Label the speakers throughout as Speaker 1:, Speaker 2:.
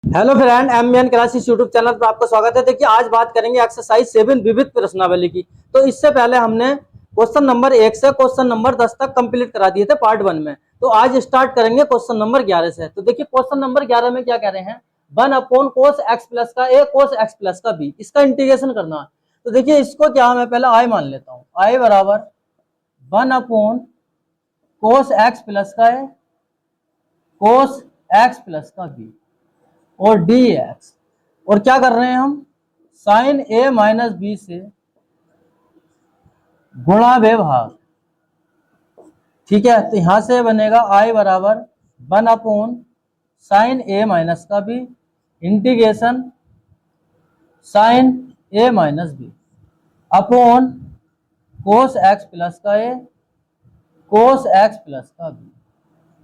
Speaker 1: Hello friend, M classes YouTube channel पर आपका स्वागत है। देखिए, आज बात करेंगे एक्सरसाइज 7 विविध प्रश्नावली की। तो इससे पहले हमने क्वेश्चन नंबर 1 से क्वेश्चन नंबर 10 तक कंप्लीट करा दिए थे पार्ट 1 में। तो आज स्टार्ट करेंगे क्वेश्चन नंबर 11 से। तो देखिए, क्वेश्चन नंबर 11 में क्या कह रहे हैं, 1 कोस एक्स प्लस का ए कोस एक्स प्लस का बी, इसका इंटीग्रेशन करना है। तो देखिए, इसको क्या मैं पहले आई मान लेता हूँ। आई बराबर 1 कोस एक्स प्लस का ए कोस एक्स प्लस का बी और डी एक्स, और क्या कर रहे हैं हम, साइन ए माइनस बी से गुणा विभाग। ठीक है, तो यहां से बनेगा आई बराबर 1 साइन ए माइनस का b integration sine a minus b upon cos x plus का ए कोस एक्स प्लस का बी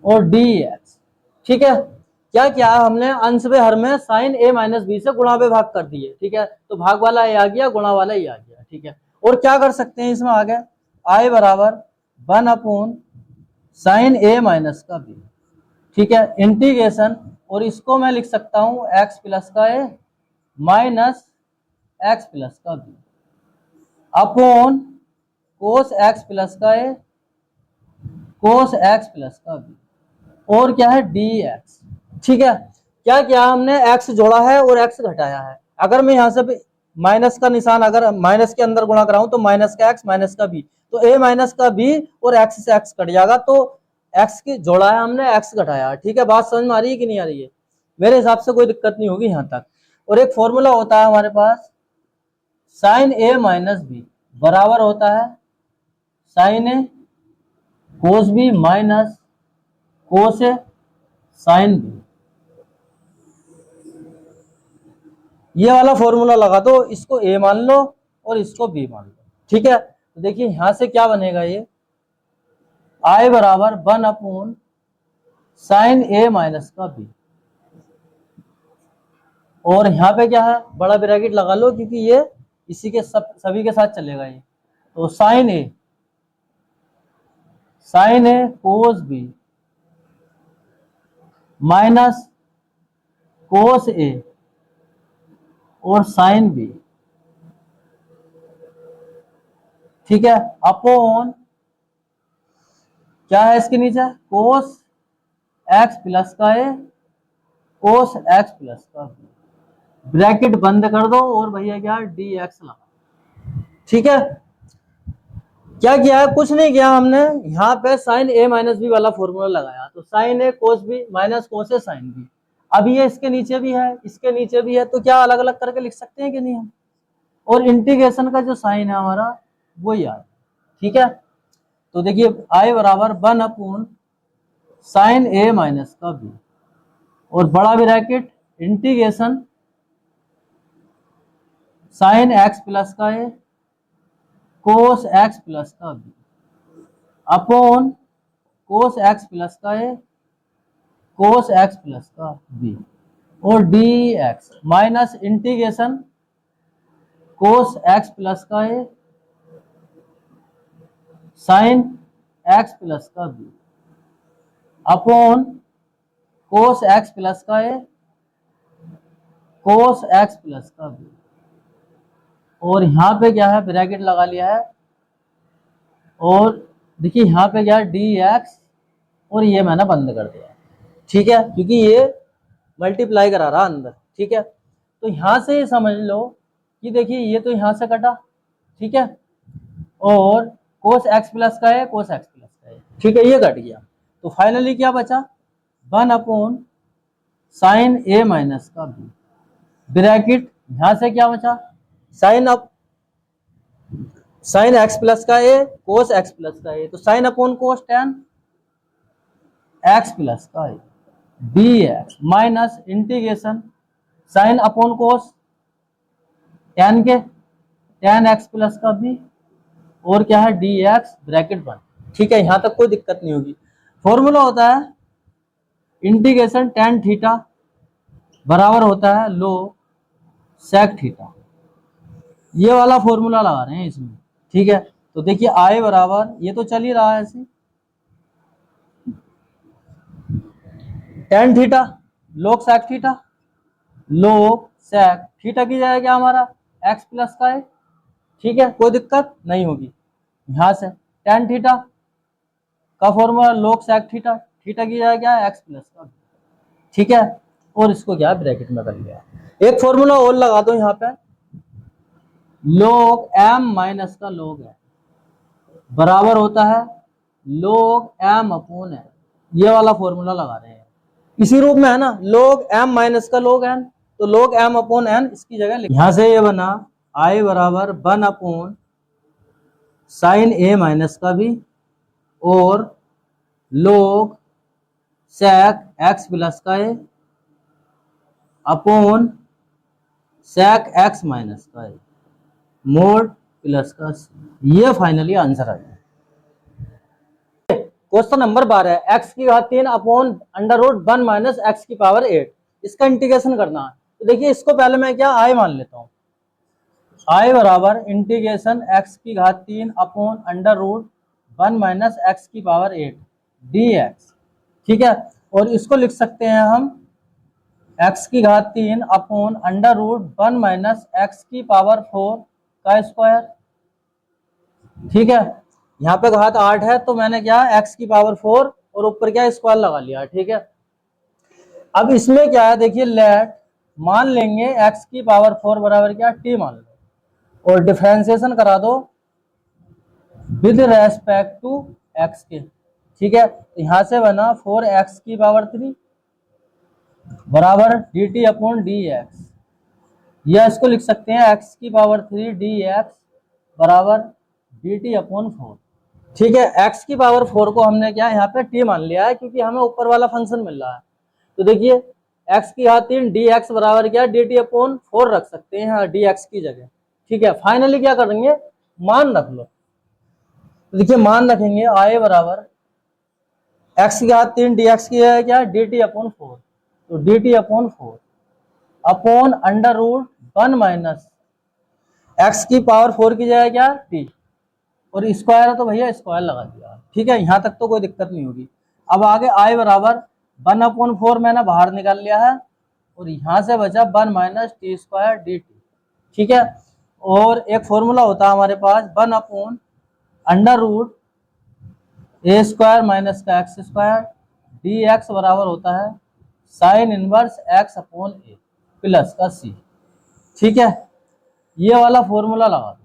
Speaker 1: और डी एक्स। ठीक है, क्या किया हमने, अंश में हर में साइन ए माइनस बी से गुणा में भाग कर दिए। ठीक है, तो भाग वाला ए आ गया, गुणा वाला ए आ गया। ठीक है, और क्या कर सकते हैं इसमें आगे, आई बराबर 1 साइन ए माइनस का बी। ठीक है, इंटीग्रेशन, और इसको मैं लिख सकता हूं एक्स प्लस का ए माइनस एक्स प्लस का b upon cos x plus का ए कोस एक्स प्लस का बी और क्या है डी एक्स। ठीक है, क्या किया हमने, एक्स जोड़ा है और एक्स घटाया है। अगर मैं यहां से माइनस का निशान, अगर माइनस के अंदर गुणा कराऊं तो माइनस का एक्स माइनस का बी, तो ए माइनस का बी और एक्स से एक्स कट जाएगा। तो एक्स की जोड़ा है हमने, एक्स घटाया है। ठीक है, बात समझ में आ रही है कि नहीं आ रही है? मेरे हिसाब से कोई दिक्कत नहीं होगी यहां तक। और एक फॉर्मूला होता है हमारे पास, साइन ए माइनस बी बराबर होता है साइन ए कोस बी माइनस कोस ए साइन बी। ये वाला फॉर्मूला लगा दो, इसको ए मान लो और इसको बी मान लो। ठीक है, तो देखिए यहां से क्या बनेगा, ये आई बराबर 1 साइन ए माइनस का बी, और यहाँ पे क्या है, बड़ा ब्रैकेट लगा लो क्योंकि ये इसी के सभी के साथ चलेगा ये। तो साइन ए कोस बी माइनस कोस ए और साइन बी। ठीक है, अपॉन क्या है इसके नीचे, कोस एक्स प्लस का ए कोस एक्स प्लस का बी, ब्रैकेट बंद कर दो और भैया क्या डी एक्स लगा। ठीक है, क्या किया है, कुछ नहीं किया हमने, यहाँ पे साइन ए माइनस बी वाला फॉर्मूला लगाया। तो साइन ए कोस बी माइनस कोस ए साइन बी, अब ये इसके नीचे भी है, इसके नीचे भी है, तो क्या अलग अलग करके लिख सकते हैं कि नहीं हम, और इंटीग्रेशन का जो साइन है हमारा वो याद। ठीक है, तो देखिए आई बराबर 1 साइन ए माइनस का बी और बड़ा bracket integration sine x plus का ए कोस एक्स प्लस का b upon cos x plus का ए कोस एक्स प्लस का बी और d x minus integration cos x plus का ए साइन एक्स प्लस का b upon cos x plus का a cos x plus का b, और यहां पे क्या है, ब्रैकेट लगा लिया है, और देखिए यहां पे क्या है डी एक्स, और ये मैंने बंद कर दिया। ठीक है, क्योंकि ये मल्टीप्लाई करा रहा अंदर। ठीक है, तो यहां से ये समझ लो कि देखिए ये तो यहां से कटा। ठीक है, और कोस एक्स प्लस का है कोस एक्स प्लस का है। ठीक है, ये कट गया, तो फाइनली क्या बचा, 1 साइन ए माइनस का बी, ब्रैकेट यहां से क्या बचा, sine up sine x plus का ए कोस एक्स प्लस का ए, तो sine upon cos ten x plus का a d x minus integration sine upon cos ten के टेन एक्स प्लस का बी और क्या है डी एक्स ब्रैकेट बंद। ठीक है, यहां तक कोई दिक्कत नहीं होगी। फॉर्मूला होता है इंटीग्रेशन टेन थीटा बराबर होता है लो सेक थीटा, ये वाला फॉर्मूला लगा रहे हैं इसमें। ठीक है, तो देखिए आई बराबर, ये तो चल ही रहा है ऐसे, tan theta log sec theta log sec theta की जाएगा क्या हमारा x प्लस का है, ठीक है, कोई दिक्कत नहीं होगी। यहां से tan थीटा का formula log sec theta, theta की जाएगा क्या x प्लस का, ठीक है, और इसको क्या ब्रैकेट में कर लिया। एक फॉर्मूला और लगा दो यहाँ पे, log m माइनस का log है बराबर होता है log m अपॉन n, ये वाला फॉर्मूला लगा रहे हैं, इसी रूप में है ना, log m माइनस का log n, तो log m अपॉन n इसकी जगह लिख, यहां से ये बना I बराबर 1 अपॉन साइन a माइनस का भी और log sec x प्लस का a upon sec x minus का a मोड प्लस का c, ये फाइनली आंसर आ गया। क्वेश्चन नंबर 12 x की घात 3 upon under root 1 minus x की पावर 8, इसका इंटीग्रेशन करना है। तो देखिए इसको पहले मैं क्या i मान लेता हूँ, i बराबर इंटीग्रेशन x की घात 3 upon under root 1 minus x की पावर 8 dx, ठीक है, और इसको लिख सकते हैं हम x की घात 3 upon under root 1 minus x की पावर 4 का स्क्वायर, ठीक है, यहाँ पे घात 8 है तो मैंने क्या x की पावर 4 और ऊपर क्या स्क्वायर लगा लिया, ठीक है। अब इसमें क्या है देखिए, लेट मान लेंगे x की पावर 4 बराबर क्या t मान लो और डिफरेंशिएशन करा दो विद रेस्पेक्ट टू x के, ठीक है, तो यहां से बना 4x की पावर 3 बराबर dt अपॉन dx, या इसको लिख सकते हैं x की पावर 3 dx बराबर dt अपॉन 4, ठीक है। x की पावर 4 को हमने क्या यहाँ पे t मान लिया है क्योंकि हमें ऊपर वाला फंक्शन मिल रहा है, तो देखिए x की घात 3 dx बराबर क्या dt अपॉन 4 रख सकते हैं dx की जगह, ठीक है। फाइनली क्या करेंगे, मान रख लो, तो देखिए मान रखेंगे i बराबर x की घात 3 dx की है क्या dt अपॉन 4, तो dt upon 4 upon under root 1 minus x की पावर 4 की जगह क्या t, और स्क्वायर है तो भैया स्क्वायर लगा दिया, ठीक है, यहां तक तो कोई दिक्कत नहीं होगी। अब आगे i बराबर 1 अपॉन 4 मैंने बाहर निकाल लिया है और यहां से बचा 1 माइनस टी स्क्वायर dt, ठीक है, और एक फॉर्मूला होता है हमारे पास 1 upon under root a square minus का एक्स स्क्वायर डी एक्स बराबर होता है sign inverse x upon a plus का सी, ठीक है, ये वाला फॉर्मूला लगा दो,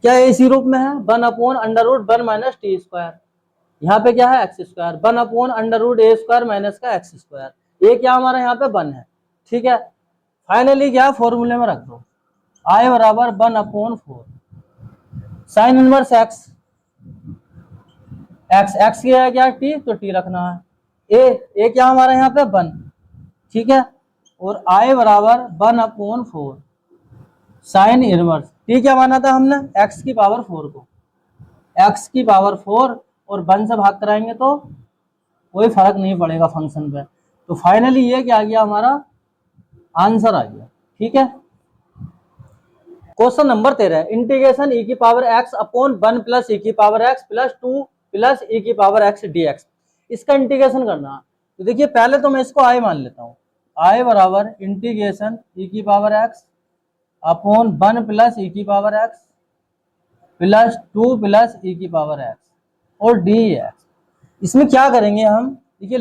Speaker 1: क्या इसी रूप में है 1 upon under root 1 minus t square, यहाँ पे क्या है x square, 1 upon under root a square minus का एक्स स्क्वायर, ये क्या हमारा यहाँ पे 1 है, ठीक है। फाइनली क्या फॉर्मूले में रख दो आई बराबर 1 upon 4 sign inverse x, x x की है क्या टी, तो टी रखना है, ए क्या हमारा यहाँ पे 1, ठीक है, और आई बराबर 1 अपॉन 4 साइन इनवर्स, टी क्या माना था हमने एक्स की पावर 4 को, एक्स की पावर 4 और 1 से भाग कराएंगे तो कोई फर्क नहीं पड़ेगा फंक्शन पे, तो फाइनली ये क्या आ गया हमारा आंसर आ गया, ठीक है। क्वेश्चन नंबर 13 इंटीग्रेशन e की power x upon 1 plus e की power x plus 2 plus e की पावर x dx, इसका इंटीग्रेशन करना, तो देखिए पहले तो मैं इसको i मान लेता हूँ, i बराबर इंटीग्रेशन e की power x upon 1 plus e की power x plus 2 plus e की पावर x और dx, इसमें क्या करेंगे हम, देखिए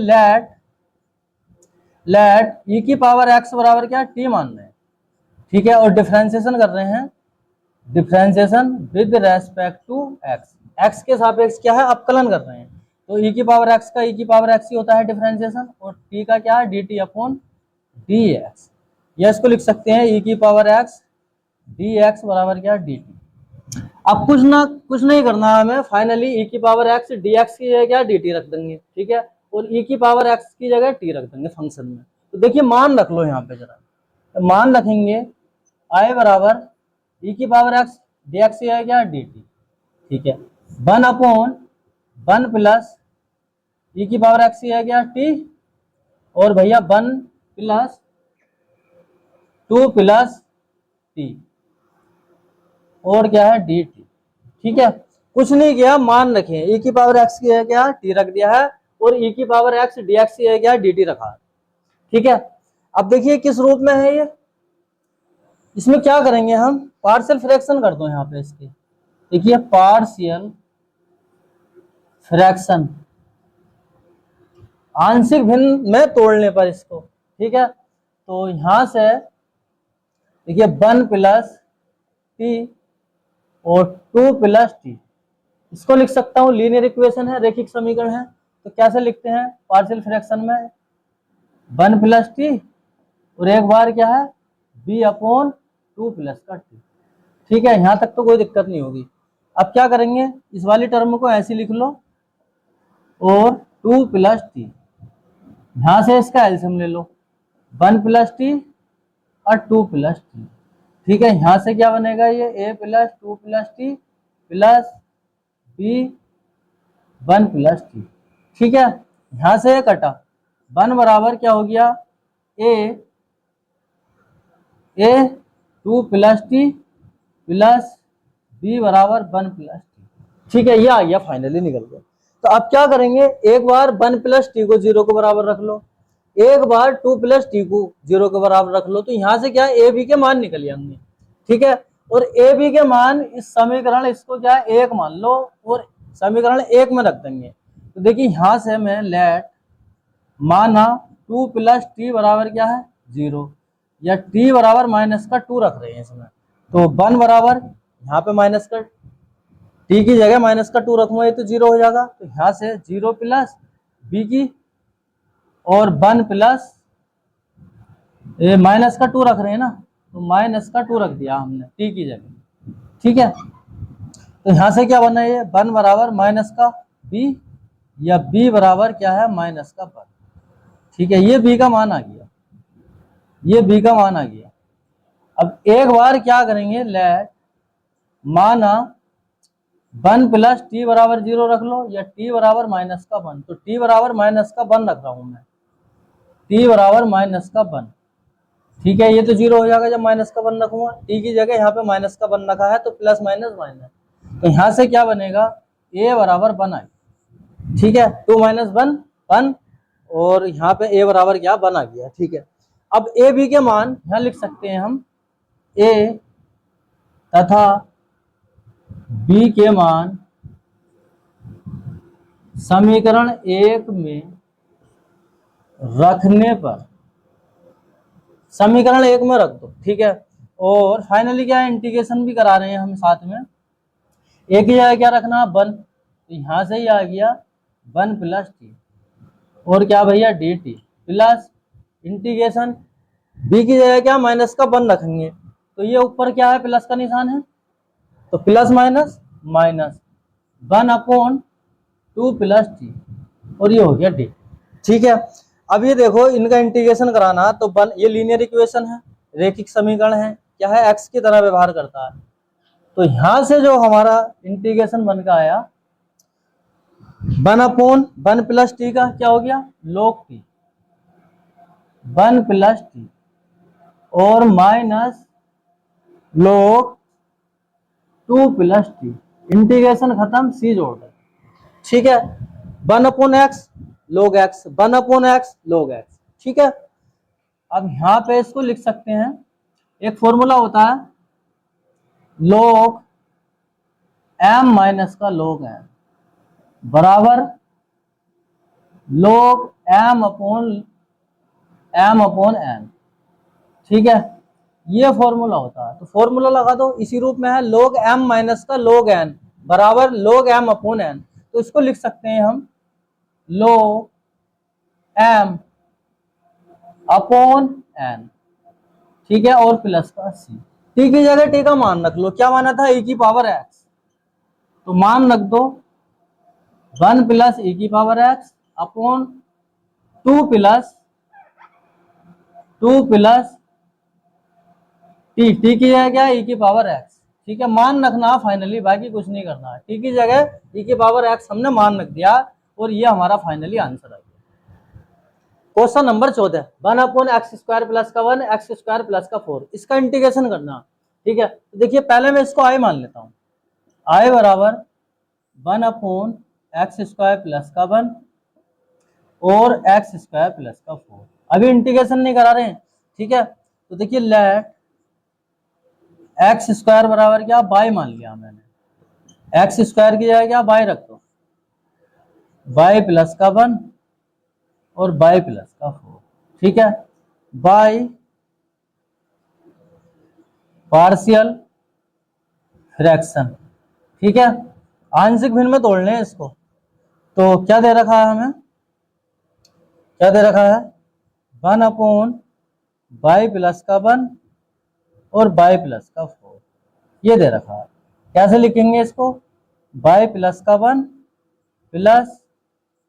Speaker 1: लेट e की पावर x बराबर क्या t मान रहे हैं, ठीक है, और डिफरेंशिएशन कर रहे हैं, differentiation with respect to x, x के सापेक्ष क्या है अवकलन कर रहे हैं, तो e की पावर x का e की पावर x ही होता है डिफरेंशिएशन, और t का क्या है dt अपॉन dx, या इसको लिख सकते हैं e की पावर x dx बराबर क्या dt। अब कुछ नहीं करना है हमें, फाइनली e की पावर x dx की जगह क्या dt रख देंगे, ठीक है, और e की पावर x की जगह t रख देंगे फंक्शन में, तो देखिए मान रख लो यहाँ पे जरा, तो मान रखेंगे i बराबर e की पावर x dx की जगह क्या dt, ठीक है, 1 अपॉन 1 प्लस e की पावर x की जगह क्या t, और भैया 1 प्लस 2 प्लस t और क्या है dt, ठीक है, कुछ नहीं किया, मान रखे e की पावर x की है क्या t रख दिया है और e की पावर x dx की है क्या dt रखा है, ठीक है। अब देखिए किस रूप में है ये, इसमें क्या करेंगे हम, पार्शियल फ्रैक्शन कर दो यहाँ पे इसके। देखिए पार्शियल फ्रैक्शन, आंशिक भिन्न में तोड़ने पर इसको, ठीक है। तो यहां से देखिए 1 प्लस टी और 2 प्लस टी, इसको लिख सकता हूं, लीनियर इक्वेशन है, रेखिक समीकरण है। तो कैसे लिखते हैं पार्शियल फ्रैक्शन में, 1 प्लस टी और एक बार क्या है बी अपॉन 2 प्लस का टी, ठीक है। यहां तक तो कोई दिक्कत नहीं होगी। अब क्या करेंगे, इस वाली टर्म को ऐसे लिख लो और 2 प्लस टी, यहां से इसका एलसीएम ले लो, 1 प्लस टी और 2 प्लस टी, ठीक है। यहां से क्या बनेगा, ये a plus 2 plus t plus b 1 plus t, ठीक है। यहां से कटा 1 बराबर क्या हो गया, a 2 plus t plus b बराबर 1 प्लस टी, ठीक है। ये आ गया, फाइनली निकल गया। तो अब क्या करेंगे, एक बार 1 प्लस टी को 0 के बराबर रख लो, एक बार 2 प्लस टी को 0 के बराबर रख लो। तो यहां से क्या ए बी के मान निकल आएंगे, ठीक है। और ए बी के मान इस समीकरण, इसको क्या है 1 मान लो और समीकरण 1 में रख देंगे। तो देखिए यहां से मैं लेट माना 2 प्लस टी बराबर क्या है 0, या टी बराबर माइनस का 2 रख रहे हैं इसमें। तो 1 बराबर यहाँ पे माइनस का टी की जगह माइनस का 2 रखूंगा, ये तो 0 हो जाएगा। तो यहाँ से 0 प्लस बी की और 1 प्लस माइनस का 2 रख रहे हैं ना, तो माइनस का 2 रख दिया हमने टी की जगह, ठीक है। तो यहां से क्या बना, ये 1 बराबर माइनस का बी या बी बराबर क्या है माइनस का 1, ठीक है। ये बी का मान आ गया, ये बी का मान आ गया। अब एक बार क्या करेंगे, लेट माना 1 प्लस टी बराबर 0 रख लो या टी बराबर माइनस का 1। तो टी बराबर माइनस का 1 रख रहा हूं मैं, टी बराबर माइनस का 1, ठीक है। ये तो 0 हो जाएगा जब माइनस का 1 रखूंगा, टी की जगह यहाँ पे माइनस का 1 रखा है तो प्लस माइनस माइनस। तो यहाँ से क्या बनेगा, ए बराबर 1 आई, ठीक है। 2 माइनस 1 1, और यहाँ पे ए बराबर क्या 1 आ गया, ठीक है। अब ए बी के मान यहाँ लिख सकते हैं हम, ए तथा बी के मान समीकरण 1 में रखने पर, समीकरण 1 में रख दो, ठीक है। और फाइनली क्या है, इंटीग्रेशन भी करा रहे हैं हम साथ में, एक ही जगह क्या रखना 1, तो यहां से ही आ गया 1 प्लस टी और क्या भैया d t plus integration b की जगह क्या माइनस का 1 रखेंगे, तो ये ऊपर क्या है प्लस का निशान है, तो plus minus minus 1 upon 2 plus T और ये हो गया डी, ठीक है। अब ये देखो इनका इंटीग्रेशन कराना, तो ये लीनियर इक्वेशन है, रेखिक समीकरण है, क्या है एक्स की तरह व्यवहार करता है। तो यहां से जो हमारा इंटीग्रेशन बन का आया 1 अपॉन 1 प्लस टी का क्या हो गया log टी, 1 प्लस टी और minus log 2 plus T, integration खत्म, सी जोड़ दे, ठीक है। 1 upon x log x, 1 upon x log x, ठीक है। अब यहां पे इसको लिख सकते हैं, एक फॉर्मूला होता है log m माइनस का log m बराबर log m अपॉन n, ठीक है। ये फॉर्मूला होता है, तो फॉर्मूला लगा दो, इसी रूप में है log m माइनस का log n बराबर log m अपॉन n। तो इसको लिख सकते हैं हम log m अपॉन n, ठीक है, और प्लस का c, टी की जगह टी का मान रख लो, क्या माना था e की पावर x, तो मान रख दो 1 प्लस e की power x upon 2 plus T, T की जगह क्या है e की पावर x, ठीक है। मान रखना फाइनली, बाकी कुछ नहीं करना है, टी की जगह e की पावर x हमने मान रख दिया और ये हमारा फाइनली आंसर आ गया। Question number 14, 1 upon x square plus का 1 एक्स स्क्वायर प्लस का 4, इसका इंटीग्रेशन करना, ठीक है। तो देखिए पहले मैं इसको आई मान लेता हूं, आई बराबर 1 अपॉन एक्स स्क्वायर प्लस का 1 और एक्स स्क्वायर प्लस का 4। अभी इंटीग्रेशन नहीं करा रहे हैं, ठीक है। तो देखिए लेट एक्स स्क्वायर बराबर क्या, बाई मान लिया मैंने, एक्स स्क्वायर की जगह क्या बाई रख दो, बाई प्लस का 1 और बाई प्लस का 4, ठीक है। बाई पार्शियल फ्रैक्शन, ठीक है, आंशिक भिन्न में तोड़ने हैं इसको। तो क्या दे रखा है हमें, क्या दे रखा है, 1 बाई प्लस का 1 और बाई प्लस का 4, ये दे रखा है। कैसे लिखेंगे इसको, बाई प्लस का 1 plus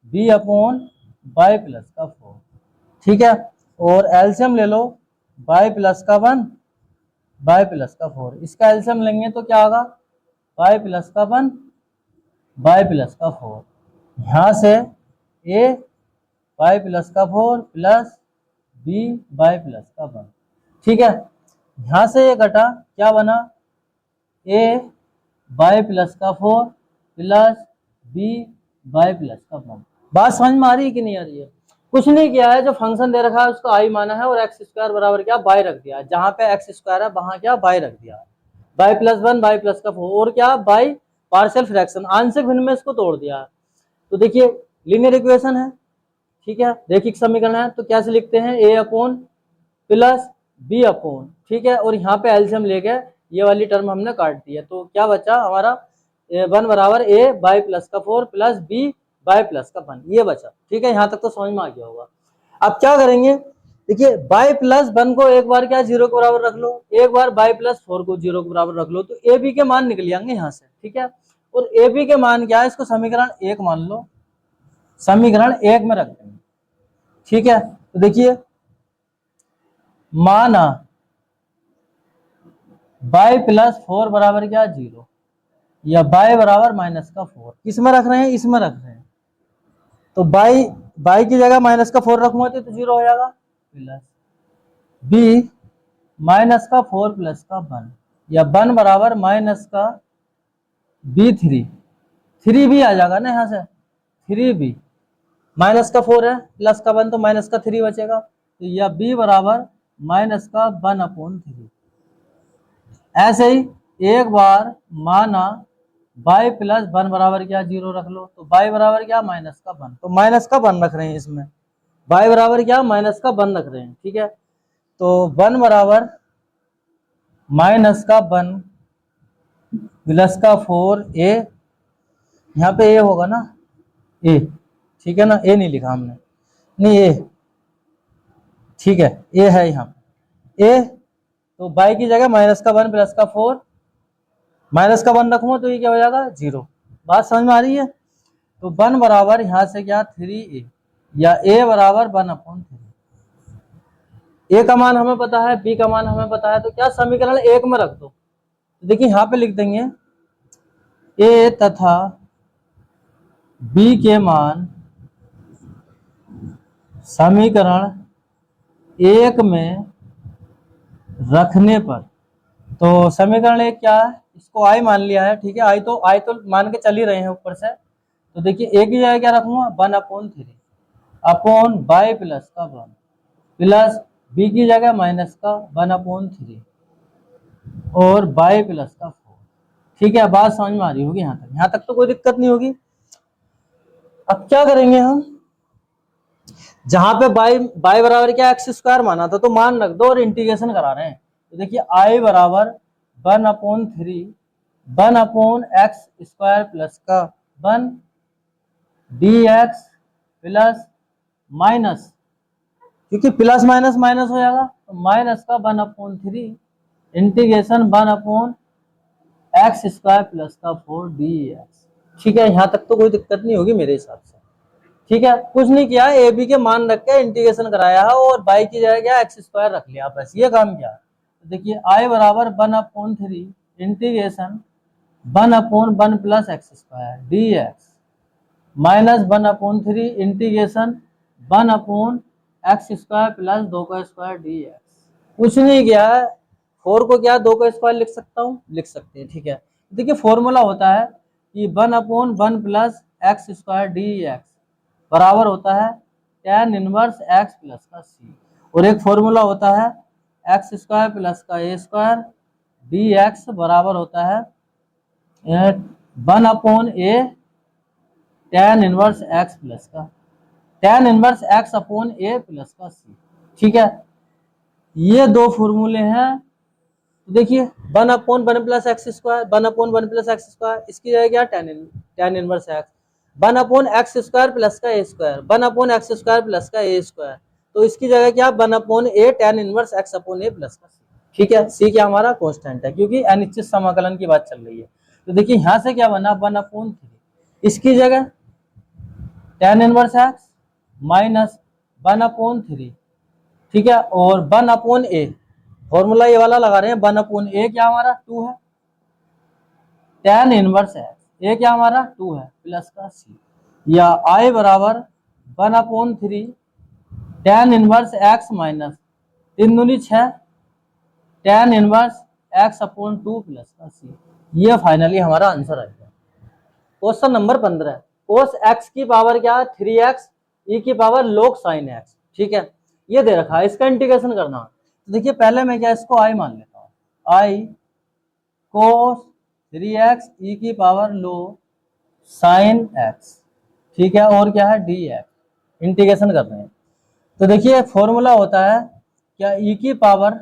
Speaker 1: b upon by plus का 4, ठीक है। और एलसीएम ले लो, बाई प्लस का 1 बाई प्लस का 4, इसका एलसीएम लेंगे तो क्या होगा, बाई प्लस का 1 बाई प्लस का 4, यहाँ से ए बाई प्लस का 4 प्लस बी बाई प्लस का 1, ठीक है। यहाँ से ये घटा, क्या बना, ए बाई प्लस का 4 प्लस बी बाई प्लस का 1। बात समझ में आ रही है कि नहीं आ रही है। कुछ नहीं किया है, जो फंक्शन दे रखा है उसको आई माना है और एक्स स्क्वायर बराबर क्या बाई रख दिया है, जहां पे एक्स स्क्वायर है वहां क्या बाई रख दिया है, बाई प्लस 1 बाई प्लस का 4 और क्या बाई पार्शियल फ्रैक्शन, आंशिक भिन्न में इसको तोड़ दिया है। तो देखिए लीनियर इक्वेशन है, ठीक है, रैखिक समीकरण है, तो कैसे लिखते हैं, ए अपॉन प्लस बी अपॉन, ठीक है, और यहाँ पे एलसीएम लेके ये वाली टर्म हमने काट दी है, तो क्या बचा हमारा, 1 बराबर ए बाई प्लस का 4 प्लस बी बाई प्लस का 1, ये बचा, ठीक है। यहाँ तक तो समझ में आ गया होगा। अब क्या करेंगे, देखिए बाई प्लस 1 को एक बार क्या 0 के बराबर रख लो, एक बार बाई प्लस 4 को 0 के बराबर रख लो, तो ए बी के मान निकल जाएंगे यहाँ से, ठीक है। और ए बी के मान क्या है, इसको समीकरण 1 मान लो, समीकरण 1 में रख देंगे, ठीक है। तो देखिए माना बाई प्लस 4 बराबर क्या 0 या बाई बराबर माइनस का 4, किस में रख रहे हैं, इसमें रख रहे हैं, तो बाई की जगह माइनस का 4 रखूंगा तो 0 हो जाएगा, प्लस बी माइनस का 4 प्लस का 1 या 1 बराबर माइनस का b3, 3 भी आ जाएगा ना यहाँ से, 3b माइनस का 4 है प्लस का 1 तो माइनस का 3 बचेगा, तो यह b बराबर माइनस का 1/3। ऐसे ही एक बार माना बाई प्लस 1 बराबर क्या 0 रख लो, तो बाई बराबर क्या माइनस का 1, तो माइनस का 1 रख रहे हैं इसमें, बाई बराबर क्या माइनस का 1 रख रहे हैं, ठीक है। तो 1 बराबर माइनस का 1 प्लस का 4 ए, यहाँ पे ए होगा ना, ए, ठीक है ना, ए नहीं लिखा हमने, नहीं ए, ठीक है, ए है यहाँ पे ए, तो बाई की जगह माइनस का 1 प्लस का 4, माइनस का 1 रखूंगा तो ये क्या हो जाएगा 0। बात समझ में आ रही है। तो 1 बराबर यहाँ से क्या 3a या a बराबर 1/3, ए का मान हमें पता है, बी का मान हमें पता है, तो क्या समीकरण 1 में रख दो। तो देखिए यहाँ पे लिख देंगे ए तथा बी के मान समीकरण 1 में रखने पर, तो समीकरण 1 क्या है, इसको आई मान लिया है, ठीक है, आई तो मान के चल ही रहे हैं ऊपर से। तो देखिए ए की जगह क्या रखूंगा 1/3 अपॉन बाई प्लस का 1 प्लस बी की जगह माइनस का 1/3 और बाई प्लस का 4, ठीक है। बात समझ में आ रही होगी यहाँ तक तो कोई दिक्कत नहीं होगी। अब क्या करेंगे हम, जहां पे बाई बराबर क्या एक्स स्क्वायर माना था तो मान रख दो और इंटीग्रेशन करा रहे हैं, तो देखिए आई बराबर 1/3 1/x² प्लस का 1 dx प्लस माइनस, क्योंकि प्लस माइनस माइनस हो जाएगा तो माइनस का 1/3 इंटीग्रेशन 1/x² प्लस का 4 dx, ठीक है। यहाँ तक तो कोई दिक्कत नहीं होगी मेरे हिसाब से, ठीक है। कुछ नहीं किया, ए बी के मान रख के इंटीग्रेशन कराया है और बाई की जगह क्या x² रख लिया, बस ये काम किया। तो देखिए आई बराबर 1/3 integration 1/1 plus x² dx minus 1/3 integration 1/x² plus 2 का स्क्वायर dx। कुछ नहीं किया है, 4 को क्या 2 का स्क्वायर लिख सकता हूँ, लिख सकते हैं, ठीक है। देखिए फॉर्मूला होता है कि 1/1 प्लस x² dx बराबर होता है tan इनवर्स एक्स प्लस का सी, और एक फॉर्मूला होता है एक्स स्क्वायर प्लस का ए स्क्वायर डी एक्स बराबर होता है 1/a tan inverse x plus का tan inverse x upon a plus का सी। ठीक है, ये दो फॉर्मूले हैं। तो देखिए 1/1 plus x square 1/1 plus x square, इसकी जगह क्या tan inverse x 1/x square plus का a square 1/x square plus का ए स्क्वायर, तो इसकी जगह क्या 1/a tan inverse x upon a plus का सी। ठीक है, सी क्या हमारा कांस्टेंट है क्योंकि अनिश्चित समाकलन की बात चल रही है। तो देखिए यहां से क्या बना 1/3, इसकी जगह tan इनवर्स एक्स माइनस 1/3, ठीक है, और 1/a फॉर्मूला ये वाला लगा रहे हैं 1/a क्या हमारा 2 है, tan इनवर्स एक्स ये क्या हमारा 2 है प्लस का सी, या I बराबर 1/3 tan इनवर्स एक्स माइनस 3 दूनी 6 tan inverse x upon 2 plus का सी। ये फाइनली हमारा आंसर आ गया। क्वेश्चन नंबर 15, कोस एक्स की पावर क्या है 3x e की पावर log sin x। ठीक है, ये दे रखा है, इसका इंटीग्रेशन करना। तो देखिए पहले मैं क्या इसको I मान लेता हूँ, I कोस 3x e की पावर log sin x, ठीक है, और क्या है dx, इंटीग्रेशन कर रहे हैं। तो देखिए फॉर्मूला होता है क्या e की पावर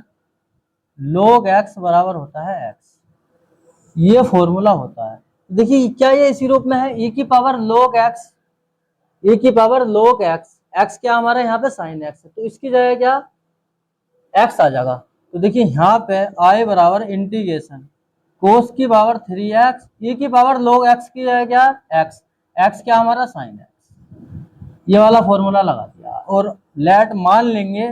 Speaker 1: log x बराबर होता है x, ये फॉर्मूला होता है। देखिए क्या ये इसी रूप में है, e की पावर log x, e की पावर log x, x क्या हमारा यहाँ पे sin x है, तो इसकी जगह क्या x आ जाएगा। तो देखिए यहाँ पे I बराबर इंटीग्रेशन कोस की पावर 3x e की पावर log x की जगह क्या x, x क्या हमारा sin x, ये वाला फॉर्मूला लगा दिया। और लेट मान लेंगे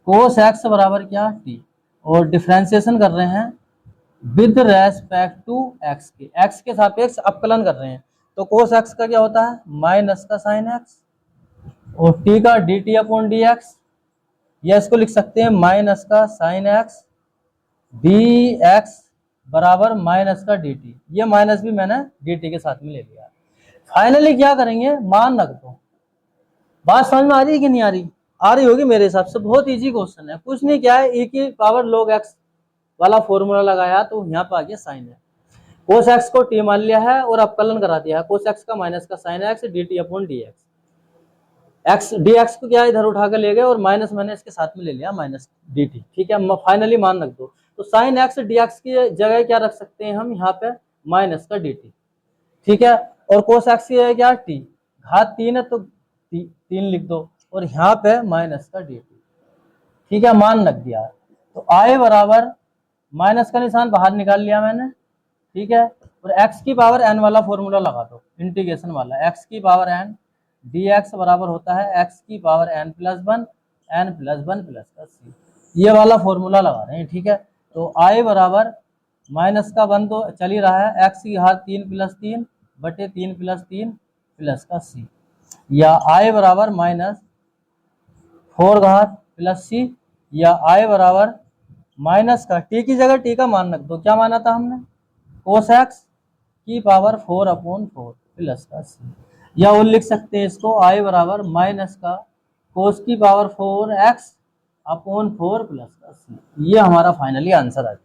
Speaker 1: कोस x बराबर क्या t, और डिफरेंशिएशन कर रहे हैं विद रेस्पेक्ट टू x के सापेक्ष अपकलन कर रहे हैं। तो कोस x का क्या होता है माइनस का साइन x, और t का dt अपॉन dx, या इसको लिख सकते हैं माइनस का साइन x dx बराबर माइनस का dt, ये माइनस भी मैंने dt के साथ में ले लिया। फाइनली क्या करेंगे मान रख दो। बात समझ में आ रही है कि नहीं आ रही? आ रही होगी मेरे हिसाब से, बहुत इजी क्वेश्चन है, कुछ नहीं क्या है e की पावर log x वाला फॉर्मूला लगाया तो यहाँ पे आ गया साइन है, कोस एक्स को t मान लिया है और अपकलन करा दिया है, कोस एक्स का माइनस का sine x dt upon dx, x dx को क्या इधर उठा कर ले गए और माइनस मैंने इसके साथ में ले लिया माइनस dt। ठीक है, फाइनली मान रख दो। तो साइन एक्स dx की जगह क्या रख सकते हैं हम यहाँ पे माइनस का dt, ठीक है, और कोस एक्स की जगह क्या t, घात 3 है तो 3 लिख दो, और यहाँ पे माइनस का dt। ठीक है, मान रख दिया। तो I बराबर माइनस का निशान बाहर निकाल लिया मैंने, ठीक है, और x की पावर n वाला फॉर्मूला लगा दो इंटीग्रेशन वाला, x की पावर n dx बराबर होता है x की पावर n प्लस 1 प्लस का c, ये वाला फॉर्मूला लगा रहे हैं। ठीक है, तो I बराबर माइनस का 1 तो चल ही रहा है, x की घात 3 प्लस 3 बटे 3 प्लस 3 प्लस का c, या I बराबर माइनस 4 घात प्लस c, या I बराबर माइनस का t की जगह t का मान रख दो, क्या माना था हमने कोस एक्स की पावर 4 अपॉन 4 प्लस का c, या और लिख सकते हैं इसको I बराबर माइनस का कोस की पावर 4x अपॉन 4 प्लस का c। ये हमारा फाइनली आंसर आ गया।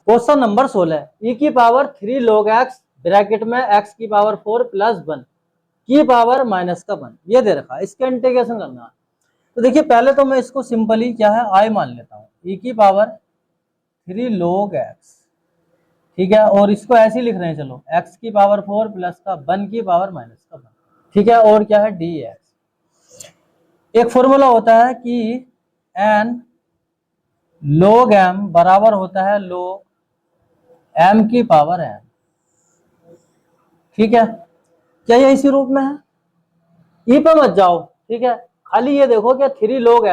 Speaker 1: क्वेश्चन नंबर 16, e की पावर 3 log x ब्रैकेट में x की पावर 4 प्लस 1 की पावर माइनस का 1, ये दे रखा है, इसका इंटीग्रेशन करना है। तो देखिए पहले तो मैं इसको सिंपली क्या है I मान लेता हूँ, e की पावर 3 log x, ठीक है, और इसको ऐसे ही लिख रहे हैं, चलो x की पावर 4 प्लस का 1 की पावर माइनस का 1, ठीक है, और क्या है dx। एक फॉर्मूला होता है कि n log m बराबर होता है log m की पावर n, ठीक है, क्या ये इसी रूप में है, e पे मत जाओ, ठीक है, खाली ये देखो क्या 3 log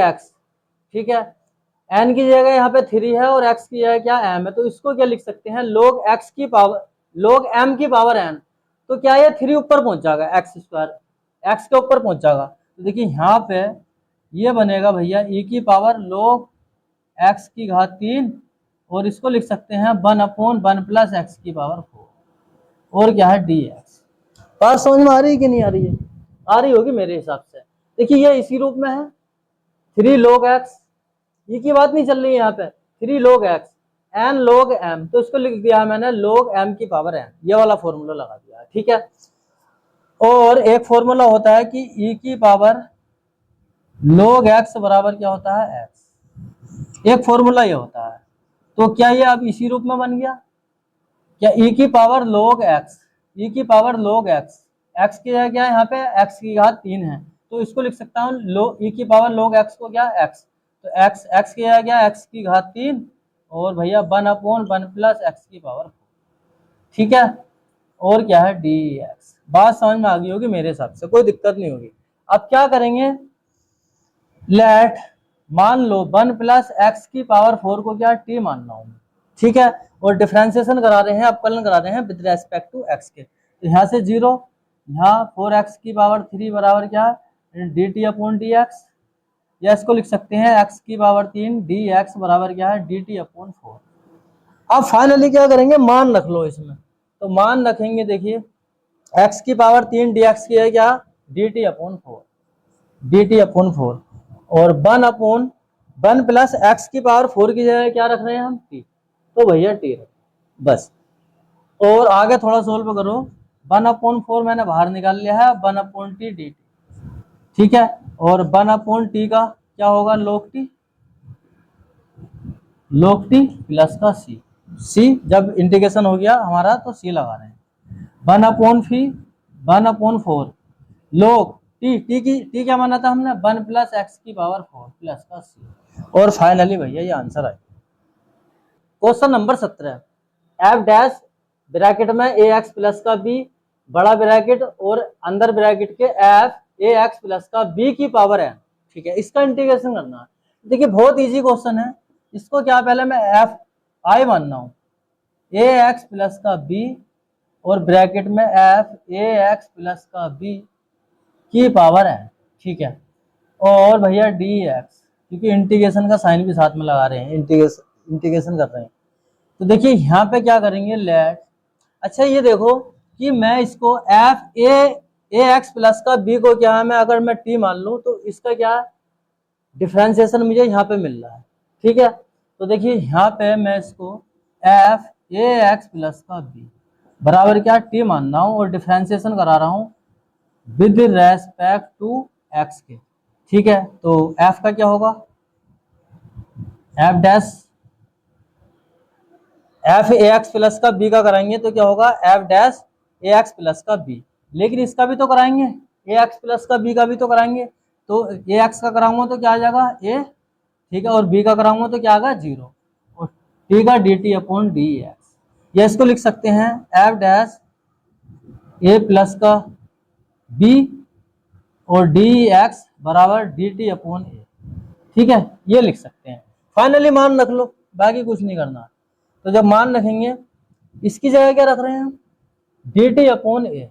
Speaker 1: x, ठीक है, n की जगह यहाँ पे 3 है और x की जगह क्या m है, तो इसको क्या लिख सकते हैं log x की पावर log m की पावर n, तो क्या ये 3 ऊपर पहुंच जाएगा x स्क्वायर, x के ऊपर पहुंच जाएगा। तो देखिए यहाँ पे ये बनेगा भैया e की पावर log x की घात 3, और इसको लिख सकते हैं 1 अपॉन 1 प्लस x की पावर 4, और क्या है dx। बात समझ में आ रही है कि नहीं आ रही है? आ रही होगी मेरे हिसाब से। देखिए ये इसी रूप में है 3 log x, ये की बात नहीं चल रही है यहाँ पे 3 log x n log m, तो इसको लिख दिया मैंने log m की पावर n, ये वाला फॉर्मूला लगा दिया, ठीक है। और एक फॉर्मूला होता है कि e की पावर log x बराबर क्या होता है x, एक फॉर्मूला ये होता है। तो क्या ये अब इसी रूप में बन गया? क्या e की पावर log x, e की पावर log x, x की जगह क्या है यहाँ पे x की घात 3 है, तो इसको लिख सकता हूँ e की पावर log x को क्या x, तो x की जगह क्या x की घात 3 और भैया 1/1 प्लस x की पावर 4, ठीक है। और क्या है dx। बात समझ में आ गई होगी मेरे हिसाब से, कोई दिक्कत नहीं होगी। अब क्या करेंगे, लेट मान लो 1 प्लस एक्स की पावर 4 को क्या t मानना हूं, ठीक है। और डिफरेंशिएशन करा रहे हैं, अपकलन करा रहे हैं विद रेस्पेक्ट टू x के, तो यहाँ से 0, यहाँ 4x की पावर 3 बराबर क्या dt अपॉन dx, या इसको लिख सकते हैं x की पावर 3 dx बराबर क्या है dt अपॉन 4। अब फाइनली क्या करेंगे, मान रख लो इसमें, तो मान रखेंगे, देखिए x की पावर 3 dx की है क्या dt अपॉन 4, dt अपॉन 4, और 1 प्लस एक्स की पावर 4 की जगह क्या रख रहे हैं हम t, तो भैया t रख बस। और आगे थोड़ा सोल्व करो, 1/4 मैंने बाहर निकाल लिया है, 1/t dt, ठीक है। और 1/t का क्या होगा log t प्लस का c जब इंटीग्रेशन हो गया हमारा तो c लगा रहे हैं, 1/4 log t क्या माना था हमने 1 प्लस एक्स की पावर 4 प्लस का c। और फाइनली भैया ये आंसर आएगा। Question number 17, F dash bracket में ए एक्स प्लस का बी बड़ा ब्रैकेट और अंदर ब्रैकेट के एफ ए एक्स प्लस का बी की पावर है, ठीक है, इसका इंटीग्रेशन करना है। देखिए बहुत इजी क्वेश्चन है, इसको क्या पहले मैं एफ आई मानना हूं, ए एक्स प्लस का बी और ब्रैकेट में एफ ए एक्स प्लस का बी की पावर है, ठीक है। और भैया डी एक्स, क्योंकि इंटीग्रेशन का साइन भी साथ में लगा रहे हैं, इंटीग्रेशन कर रहे हैं, तो देखिए यहाँ पे क्या करेंगे लेट, अच्छा ये देखो कि मैं इसको एफ ए एक्स प्लस का बी को क्या है मैं अगर मैं टी मान लूँ तो इसका क्या डिफ्रेंसिएशन मुझे यहाँ पे मिल रहा है, ठीक है। तो देखिए यहाँ पे मैं इसको एफ ए एक्स प्लस का बी बराबर क्या टी मान रहा हूँ और डिफ्रेंसिएशन करा रहा हूँ विद रेस्पेक्ट टू एक्स के, ठीक है। तो एफ का क्या होगा F dash F A x plus का बी का कराएंगे तो क्या होगा एफ डैश ए एक्स प्लस का बी, लेकिन इसका भी तो कराएंगे ए एक्स प्लस का बी का भी तो कराएंगे, तो ए एक्स का कराऊंगा तो क्या आ जाएगा ए, ठीक है, और बी का कराऊंगा तो क्या आएगा 0, और टी का D T upon D x, या इसको लिख सकते हैं एफ डैश ए प्लस का बी और डी एक्स बराबर डी टी अपॉन ए, ठीक है, ये लिख सकते हैं। फाइनली मान रख लो, बाकी कुछ नहीं करना। तो जब मान रखेंगे इसकी जगह क्या रख रहे हैं हम डी टी अपॉन ए,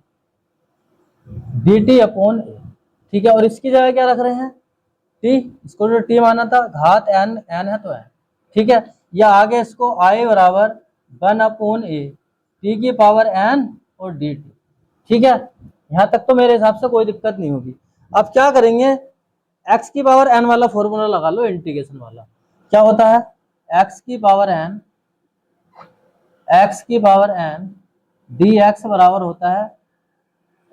Speaker 1: डी टी अपॉन ए, ठीक है, और इसकी जगह क्या रख रहे हैं टी, इसको जो टी माना था घात एन, एन है तो है, ठीक है, या आगे इसको आई बराबर 1 अपॉन ए टी की पावर एन और डी टी, ठीक है। यहाँ तक तो मेरे हिसाब से कोई दिक्कत नहीं होगी। अब क्या करेंगे x की पावर n वाला फॉर्मूला लगा लो इंटीग्रेशन वाला, क्या होता है x की पावर n dx बराबर होता है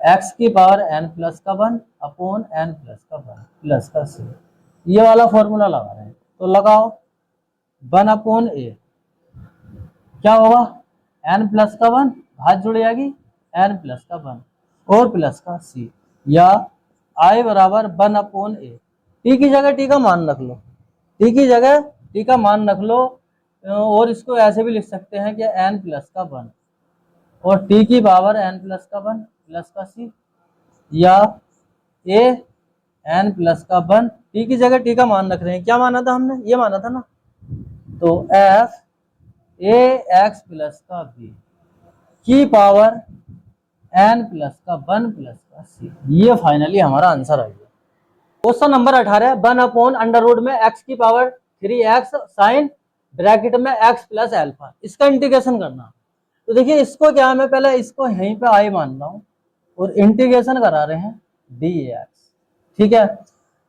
Speaker 1: x की पावर n प्लस का 1 अपॉन n प्लस का 1 प्लस का c, ये वाला फॉर्मूला लगा रहे हैं, तो लगाओ 1 अपॉन a क्या होगा n प्लस का 1 घात जुड़ जाएगी n प्लस का 1 और प्लस का c, या i बराबर 1 अपॉन a, टी की जगह टी का मान रख लो, टी की जगह टी का मान रख लो, और इसको ऐसे भी लिख सकते हैं कि n प्लस का 1 और टी की पावर n प्लस का 1 प्लस का c, या a n प्लस का 1, टी की जगह टी का मान रख रहे हैं, क्या माना था हमने ये माना था ना, तो f a x प्लस का b की पावर n प्लस का 1 प्लस का c, ये फाइनली हमारा आंसर आ गया। Question number 18, 1 upon under root में x की पावर 3x साइन ब्रैकेट में x प्लस एल्फा, इसका इंटीग्रेशन करना। तो देखिए इसको क्या मैं पहले इसको यहीं पे i मान रहा हूँ और इंटीग्रेशन करा रहे हैं dx, ठीक है।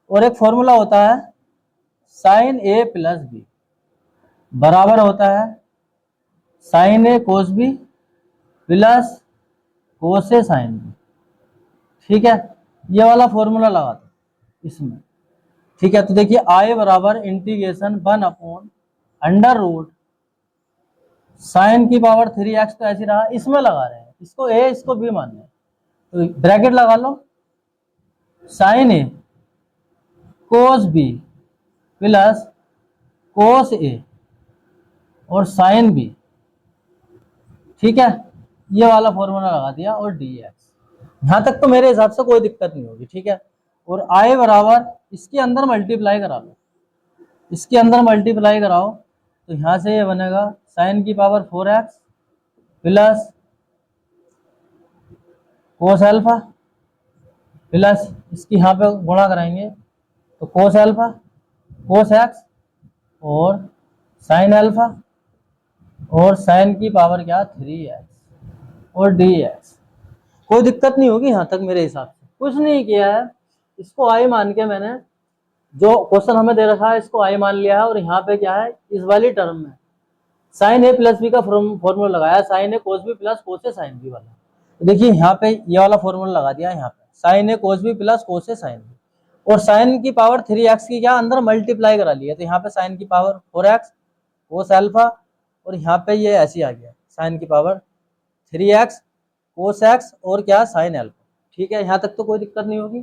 Speaker 1: और एक फॉर्मूला होता है साइन ए प्लस बी बराबर होता है साइन ए कोस बी प्लस कोस ए साइन बी, ठीक है। ये वाला फॉर्मूला लगा दो इसमें, ठीक है। तो देखिए आई बराबर इंटीग्रेशन 1/√, साइन की पावर 3x तो ऐसी रहा, इसमें लगा रहे हैं, इसको a इसको b मान रहे हैं, तो ब्रैकेट लगा लो साइन ए कोस बी प्लस कोस ए और साइन बी, ठीक है। ये वाला फॉर्मूला लगा दिया और dx, यहां तक तो मेरे हिसाब से कोई दिक्कत नहीं होगी, ठीक है। और आई बराबर इसके अंदर मल्टीप्लाई करा लो, इसके अंदर मल्टीप्लाई कराओ तो यहां से ये बनेगा साइन की power 4x plus cos alpha plus इसकी यहाँ पे गुणा कराएंगे तो कोस अल्फा कोस एक्स और साइन अल्फा और साइन की पावर क्या 3x और dx। कोई दिक्कत नहीं होगी यहाँ तक मेरे हिसाब से, कुछ नहीं किया है, इसको आई मान के मैंने जो क्वेश्चन हमें दे रखा है इसको आई मान लिया है। और यहाँ पे क्या है इस वाली टर्म में साइन ए प्लस बी का फॉर्मूला लगाया, साइन ए कोस बी प्लस कोस ए साइन बी वाला। तो देखिए यहाँ पे ये वाला फॉर्मूला लगा दिया यहाँ पे साइन ए कोस बी प्लस कोस ए साइन बी, और साइन की पावर 3x की क्या अंदर मल्टीप्लाई करा लिया, तो यहाँ पे साइन की पावर 4x कोस अल्फा और यहाँ पे ये ऐसी आ गया साइन की पावर 3x कोस एक्स और क्या साइन अल्फा, ठीक है। यहाँ तक तो कोई दिक्कत नहीं होगी,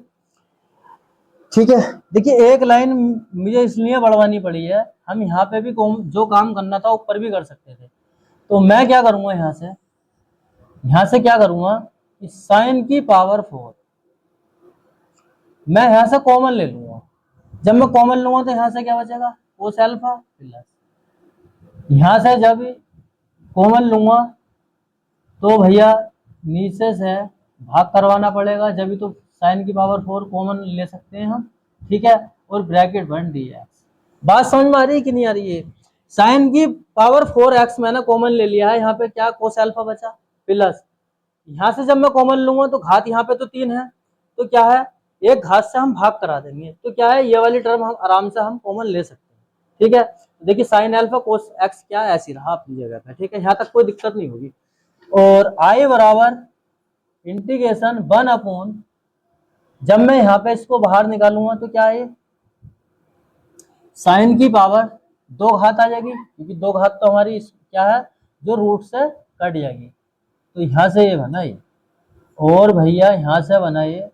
Speaker 1: ठीक है। देखिए एक लाइन मुझे इसलिए बढ़वानी पड़ी है, हम यहाँ पे भी जो काम करना था ऊपर भी कर सकते थे। तो मैं क्या करूंगा यहाँ से क्या करूंगा कि साइन की पावर 4 मैं यहाँ से कॉमन ले लूंगा, जब मैं कॉमन लूंगा तो यहाँ से क्या बचेगा कोस अल्फा प्लस, यहाँ से जब कॉमन लूंगा तो भैया नीचे से भाग करवाना पड़ेगा, जब तो साइन की पावर 4 कॉमन ले सकते हैं हम, ठीक है। और ब्रैकेट 1 dx, बात समझ में आ रही है कि नहीं आ रही है। साइन की पावर 4x मैंने कॉमन ले लिया है, यहाँ पे क्या कोस अल्फा बचा प्लस, यहाँ से जब मैं कॉमन लूंगा तो घात यहाँ पे तो 3 है, तो क्या है एक घात से हम भाग करा देंगे, तो क्या है ये वाली टर्म हम आराम से हम कॉमन ले सकते हैं, ठीक है। देखिए साइन अल्फा कोस एक्स क्या ऐसी रहा अपनी जगह पे, ठीक है। यहाँ तक कोई दिक्कत नहीं होगी। और आई बराबर इंटीग्रेशन 1/, जब मैं यहाँ पे इसको बाहर निकालूंगा तो क्या है साइन की पावर 2 घात आ जाएगी, क्योंकि 2 घात तो हमारी क्या है जो रूट से कट जाएगी, तो यहाँ से ये बना ये, और भैया यहाँ से बना ये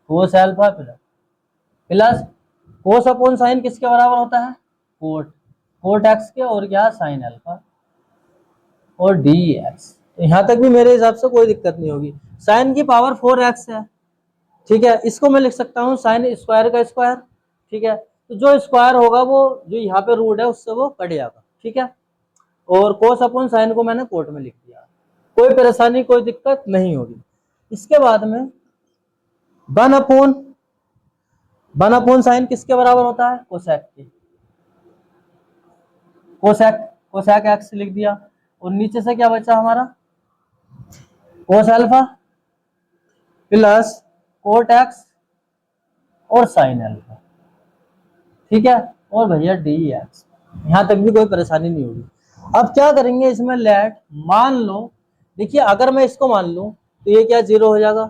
Speaker 1: कोस alpha plus cos upon sine किसके बराबर होता है कोट एक्स के और क्या साइन अल्फा और डी एक्स। तो यहाँ तक भी मेरे हिसाब से कोई दिक्कत नहीं होगी। साइन की पावर 4x है, ठीक है, इसको मैं लिख सकता हूँ साइन स्क्वायर का स्क्वायर, ठीक है। तो जो स्क्वायर होगा वो जो यहाँ पे रूट है उससे वो कट जाएगा, ठीक है। और कोस अपॉन साइन को मैंने कोट में लिख दिया, कोई परेशानी कोई दिक्कत नहीं होगी। इसके बाद में 1/, साइन किसके बराबर होता है कोसेक के, कोसेक एक्स लिख दिया, और नीचे से क्या बचा हमारा कोस अल्फा प्लस कोट एक्स और साइन अल्फा, ठीक है। और भैया डी एक्स, यहां तक भी कोई परेशानी नहीं होगी। अब क्या करेंगे इसमें लेट मान लो, देखिए अगर मैं इसको मान लूं तो ये क्या 0 हो जाएगा,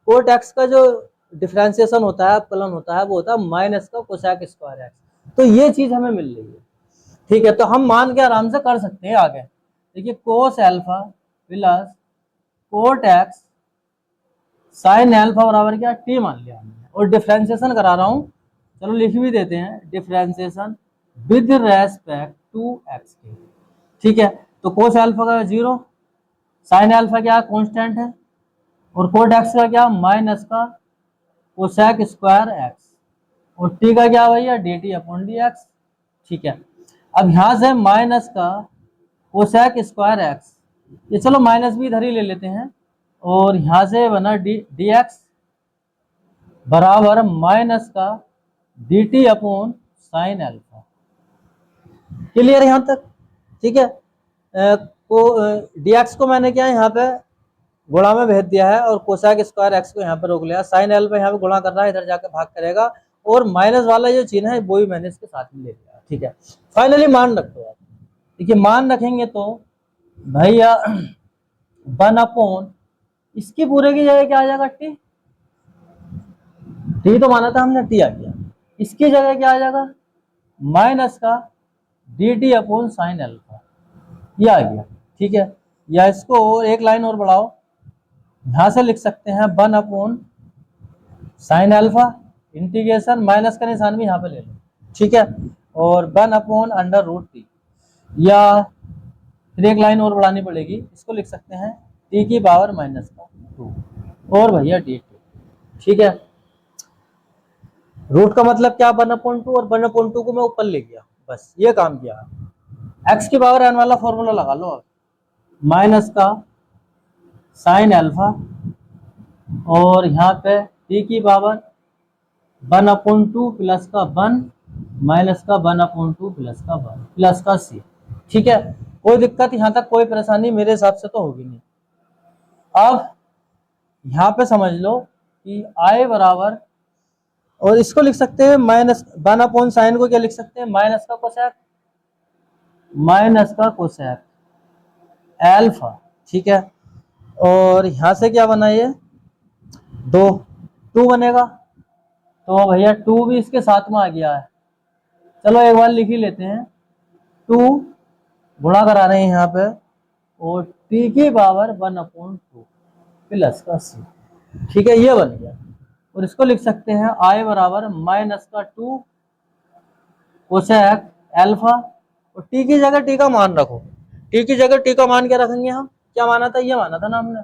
Speaker 1: कोट एक्स का जो डिफरेंशिएशन होता है अपकलन होता है वो होता है माइनस का कोसेक स्क्वायर एक्स, तो ये चीज हमें मिल रही है, ठीक है। तो हम मान के आराम से कर सकते हैं आगे। देखिए कोस alpha plus cot x sine alpha बराबर क्या टी मान लिया हमने, और डिफरेंशिएशन करा रहा हूं, चलो लिख भी देते हैं differentiation with respect to x के, ठीक है। तो कोस अल्फा का 0, साइन अल्फा क्या कांस्टेंट है, और कोट एक्स का क्या माइनस का कोसेक स्क्वायर एक्स, और टी का क्या भैया d T upon D x, ठीक है। अब यहां से माइनस का कोसेक स्क्वायर एक्स, ये चलो माइनस भी इधर ही ले लेते हैं, और यहां से बना डी एक्स बराबर माइनस का D T upon sine alpha. Clear है यहां तक, ठीक है। डी एक्स को मैंने क्या यहाँ पे गुणा में भेज दिया है और कोसेक स्क्वायर एक्स को यहाँ पे रोक लिया, साइन अल्फा यहाँ पे गुणा कर रहा है, इधर जाके भाग करेगा, और माइनस वाला जो चिन्ह है वो भी मैंने इसके साथ में ले लिया। ठीक है, फाइनली मान रख दो आप। देखिए मान रखेंगे तो भैया 1/, इसकी पूरे की जगह क्या आ जाएगा, टी। टी तो माना था हमने, टी आ गया। इसकी जगह क्या आ जाएगा, माइनस का D T upon sine alpha, ये आ गया। ठीक है, या इसको एक लाइन और बढ़ाओ, यहां से लिख सकते हैं 1/, साइन अल्फा, इंटीग्रेशन, माइनस का निशान भी यहाँ पे ले लो। ठीक है, और 1/√t, या फिर एक लाइन और बढ़ानी पड़ेगी, इसको लिख सकते हैं t की पावर -2 और भैया dt। ठीक है, रूट का मतलब क्या, 1/2, और 1/2 को मैं ऊपर ले गया, बस ये काम किया। x की पावर n वाला फॉर्मूला लगा लो अब, माइनस का साइन अल्फा, और यहाँ पे t की पावर 1/2 प्लस का 1 माइनस का 1/2 प्लस का 1 प्लस का c। ठीक है, कोई दिक्कत यहाँ तक, कोई परेशानी मेरे हिसाब से तो होगी नहीं। अब यहाँ पे समझ लो कि i बराबर, और इसको लिख सकते हैं माइनस 1/sin को क्या लिख सकते हैं, माइनस का कोसेक, अल्फा। ठीक है, और यहां से क्या बना, ये 2 बनेगा, तो भैया 2 भी इसके साथ में आ गया है। चलो एक बार लिख ही लेते हैं, 2 गुणा करा रहे हैं यहाँ पे, और t की पावर 1/2 प्लस का c। ठीक है, ये बन गया, और इसको लिख सकते हैं i बराबर माइनस का 2 कोसेक अल्फा, और t की जगह t का मान रखो। t की जगह t का मान क्या रखेंगे हम, क्या माना था, ये माना था ना हमने,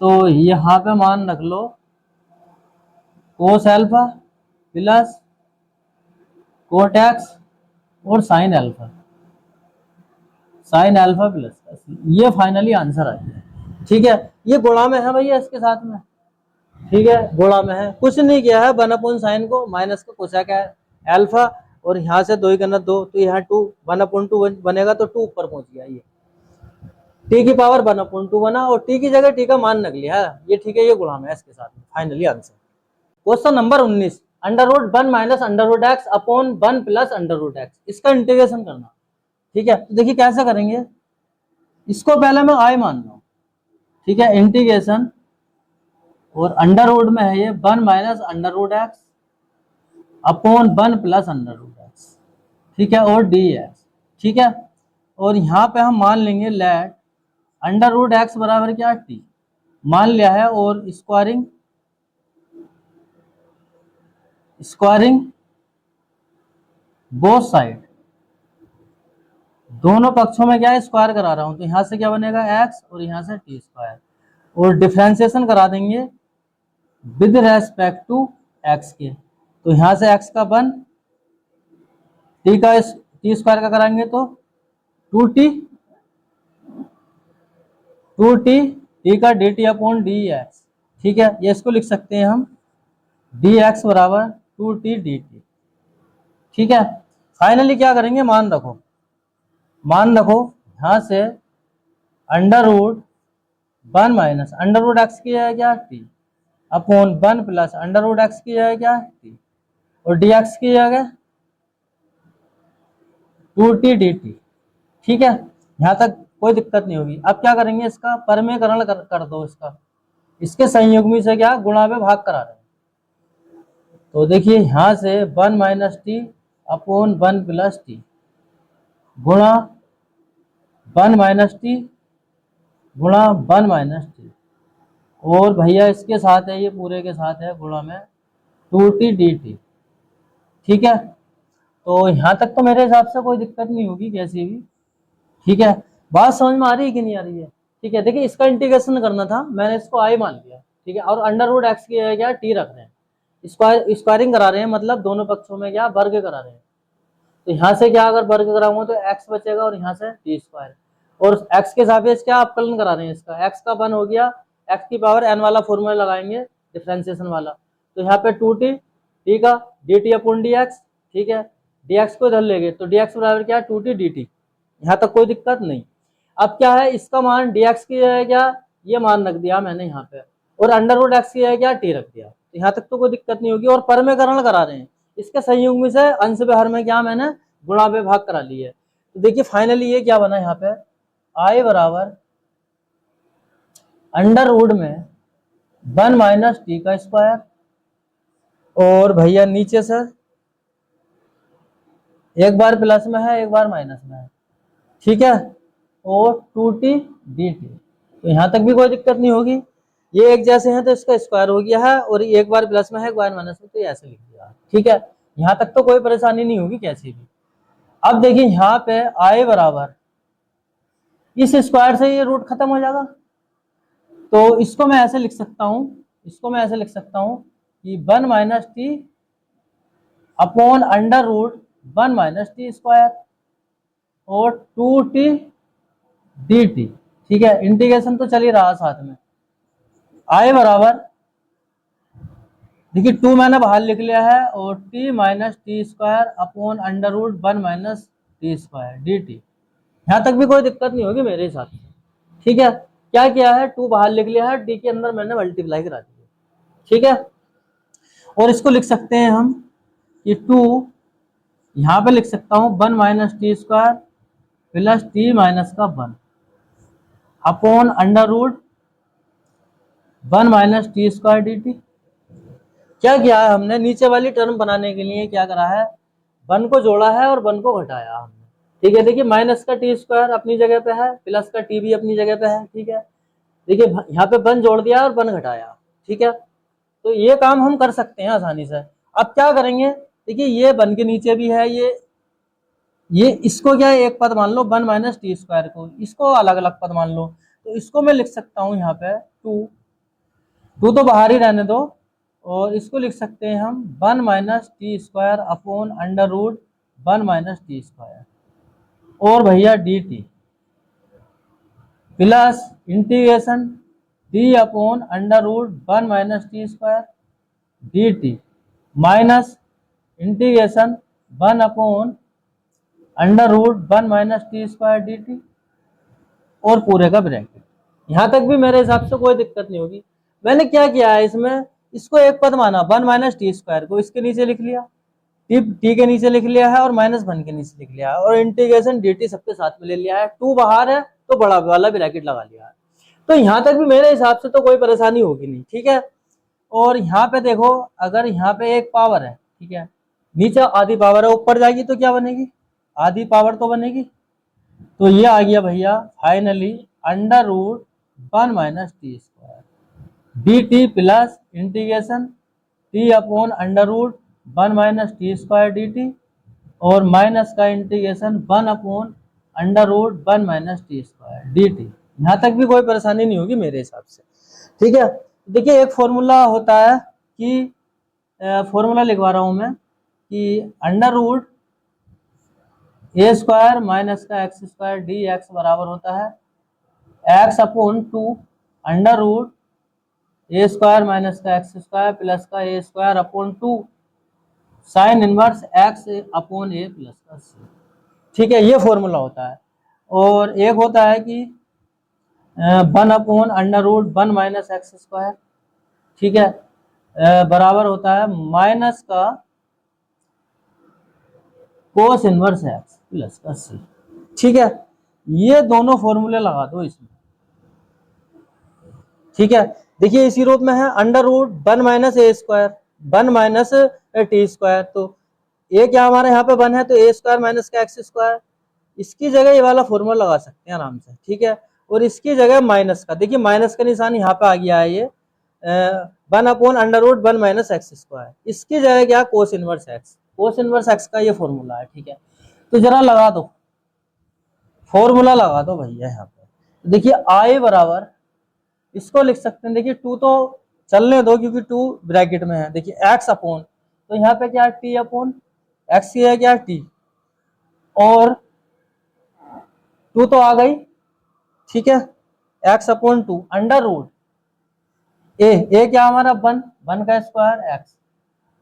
Speaker 1: तो यहाँ पे मान रख लो cos alpha plus cot x और साइन अल्फा प्लस का c, ये फाइनली आंसर आ गया। ठीक है, ये गुणा में है भैया इसके साथ में। ठीक है, गुणा में है, कुछ नहीं किया है, 1/sin को माइनस का कोसेक अल्फा, और यहाँ से 2 करना 2, तो यहाँ 2 1/2 बनेगा, तो 2 ऊपर पहुंच गया, ये t की पावर 1/2 बना, और t की जगह t का मान रख लिया है, ये ठीक है, ये गुणा में है इसके साथ में, finally answer. Question number 19, √1 minus √x upon 1 plus √x, इसका इंटीग्रेशन करना। ठीक है, तो देखिए कैसे करेंगे, इसको पहले मैं i मान रहा हूं। ठीक है, इंटीग्रेशन, और अंडर रूट में है ये 1 minus √x upon 1 plus √x। ठीक है, और dx। ठीक है, और यहाँ पे हम मान लेंगे लेट √x बराबर क्या, t मान लिया है, और स्क्वायरिंग बोथ साइड, दोनों पक्षों में क्या है, स्क्वायर करा रहा हूं, तो यहां से क्या बनेगा x, और यहां से t स्क्वायर, और डिफरेंशिएशन करा देंगे विद रेस्पेक्ट टू x के, तो यहां से x का 1, t स्क्वायर का कराएंगे तो 2t, t का dt अपॉन dx। ठीक है, ये इसको लिख सकते हैं हम dx बराबर 2t dt। ठीक है, फाइनली क्या करेंगे, मान रखो, यहां से √1 माइनस √x की है क्या, t अपॉन 1 प्लस √x की है क्या, t, और dx की जगह 2t dt। ठीक है, यहां तक कोई दिक्कत नहीं होगी। अब क्या करेंगे, इसका परमेकरण कर दो, इसके संयुग्मी से क्या, गुणा में भाग करा रहे हैं, तो देखिए यहां से 1 minus t upon 1 plus T गुणा 1 माइनस टी गुणा 1 माइनस टी, और भैया इसके साथ है, ये पूरे के साथ है गुणा में 2t dt। ठीक है, तो यहां तक तो मेरे हिसाब से कोई दिक्कत नहीं होगी कैसी भी। ठीक है, बात समझ में आ रही है कि नहीं आ रही है। ठीक है, देखिए इसका इंटीग्रेशन करना था, मैंने इसको आई मान लिया। ठीक है, और √x की क्या, टी रख रहे हैं, स्क्वायरिंग करा रहे हैं, मतलब दोनों पक्षों में क्या, वर्ग करा रहे हैं, तो यहाँ से क्या अगर वर्ग कराऊंगा तो x बचेगा, और यहाँ से टी स्क्वायर, और x के सापेक्ष क्या अपकलन करा रहे हैं, इसका x का 1 हो गया, x की पावर n वाला फॉर्मूला लगाएंगे डिफरेंशिएशन वाला, तो यहाँ पे 2t, t का dt अपॉन dx। ठीक है, dx को इधर ले गए, तो dx बराबर क्या, 2t dt, यहाँ तक कोई दिक्कत नहीं। अब क्या है, इसका मान dx की है क्या, ये मान रख दिया मैंने यहाँ पे, और अंडर रूट एक्स की है क्या, टी रख दिया। तो यहाँ तक तो कोई दिक्कत नहीं होगी। और परमेकरण करा रहे हैं, इसके संयुग्म में से अंश पे हर में क्या मैंने गुणा पे भाग करा लिया है। तो देखिए फाइनली ये क्या बना यहाँ पे, आई बराबर अंडर रूट में 1 माइनस टी का स्क्वायर, और भैया नीचे से एक बार प्लस में है एक बार माइनस में है, ठीक है, और 2t dt। तो यहाँ तक भी कोई दिक्कत नहीं होगी, ये एक जैसे हैं तो इसका स्क्वायर हो गया है, और एक बार प्लस में है एक बार माइनस में, तो ये ऐसे लिख दिया, ठीक है। यहाँ तक तो कोई परेशानी नहीं होगी कैसी भी। अब देखिए यहाँ पे आई बराबर इस स्क्वायर से ये रूट खत्म हो जाएगा, तो इसको मैं ऐसे लिख सकता हूँ, इसको मैं ऐसे लिख सकता हूँ कि 1 minus t upon under root 1 minus t square और 2t dt, ठीक है। इंटीग्रेशन तो चल ही रहा साथ में। आई बराबर देखिए 2 मैंने बाहर लिख लिया है, और t minus t square upon under root 1 minus t square dt। यहाँ तक भी कोई दिक्कत नहीं होगी मेरे हिसाब से, ठीक है। क्या किया है, 2 बाहर लिख लिया है, टी के अंदर मैंने मल्टीप्लाई करा दिया, ठीक है। और इसको लिख सकते हैं हम कि 2 यहाँ पे लिख सकता हूँ 1 minus t square plus t minus का 1 upon under root 1 minus t square d t. क्या किया है हमने, नीचे वाली टर्म बनाने के लिए क्या करा है, 1 को जोड़ा है और 1 को घटाया हमने, ठीक है। देखिए माइनस का टी स्क्वायर अपनी जगह पे है, प्लस का टी भी अपनी जगह पे है, ठीक है। देखिए यहाँ पे 1 जोड़ दिया और 1 घटाया, ठीक है। तो ये काम हम कर सकते हैं आसानी से। अब क्या करेंगे, देखिए ये 1 के नीचे भी है, ये इसको क्या है एक पद मान लो 1 माइनस टी स्क्वायर को, इसको अलग अलग पद मान लो। तो इसको मैं लिख सकता हूँ यहाँ पे 2 तो बाहर ही रहने दो, और इसको लिख सकते हैं हम 1 minus t square upon under root 1 minus t square, और भैया d t plus integration t upon under root 1 minus t square d t minus integration 1 upon under root 1 minus t square d t, और पूरे का bracket. यहाँ तक भी मेरे हिसाब से कोई दिक्कत नहीं होगी। मैंने क्या किया है इसमें, इसको एक पद माना 1 माइनस टी स्क्वायर को, इसके नीचे लिख लिया, टी के नीचे लिख लिया है, और माइनस 1 के नीचे लिख लिया है, और इंटीग्रेशन डी टी सबके साथ में ले लिया है। 2 बाहर है तो बड़ा वाला ब्रैकेट लगा लिया है। तो यहाँ तक भी मेरे हिसाब से तो कोई परेशानी होगी नहीं, ठीक है। और यहाँ पे देखो, अगर यहाँ पे एक पावर है, ठीक है, नीचे आधी पावर है, ऊपर जाएगी तो क्या बनेगी, आधी पावर तो बनेगी। तो ये आ गया भैया finally under root 1 minus t square d t plus integration t upon under root 1 minus t square d t, और माइनस का integration 1 upon under root 1 minus t square d t. यहाँ तक भी कोई परेशानी नहीं होगी मेरे हिसाब से, ठीक है। देखिए एक फॉर्मूला होता है कि फॉर्मूला लिखवा रहा हूं मैं कि under root a square minus का एक्स स्क्वायर डी एक्स बराबर होता है x upon 2 under root a square minus का एक्स स्क्वायर प्लस का a square upon 2 sine inverse x upon a plus का सी, ठीक है। ये फॉर्मूला होता है। और एक होता है कि 1 upon under root 1 minus x square, ठीक है, बराबर होता है माइनस का कोस इनवर्स एक्स प्लस का सी, ठीक है। ये दोनों फॉर्मूले लगा दो इसमें, ठीक है। देखिए इसी रूप में है अंडर रूट 1 माइनस ए स्क्वायर 1 माइनस टी स्क्वायर, तो ए क्या हमारे यहाँ पे 1 है, तो ए स्क्वायर माइनस का एक्स स्क्वायर, इसकी जगह ये वाला फॉर्मूला लगा सकते हैं आराम से, ठीक है। और इसकी जगह माइनस का, देखिए माइनस का निशान यहाँ पे आ गया है, ये 1 upon under root 1 minus x square, इसकी जगह क्या cos inverse x, cos inverse x का ये फॉर्मूला है, ठीक है। तो जरा लगा दो, फॉर्मूला लगा दो भैया यहाँ पे। देखिए आई बराबर इसको लिख सकते हैं, देखिए 2 तो चलने दो क्योंकि 2 ब्रैकेट में है। देखिए एक्स अपॉन, तो यहाँ पे क्या टी अपॉन एक्स की है क्या टी, और 2 तो आ गई, ठीक है, एक्स अपॉन 2 अंडर रूट ए क्या हमारा 1 का स्क्वायर एक्स,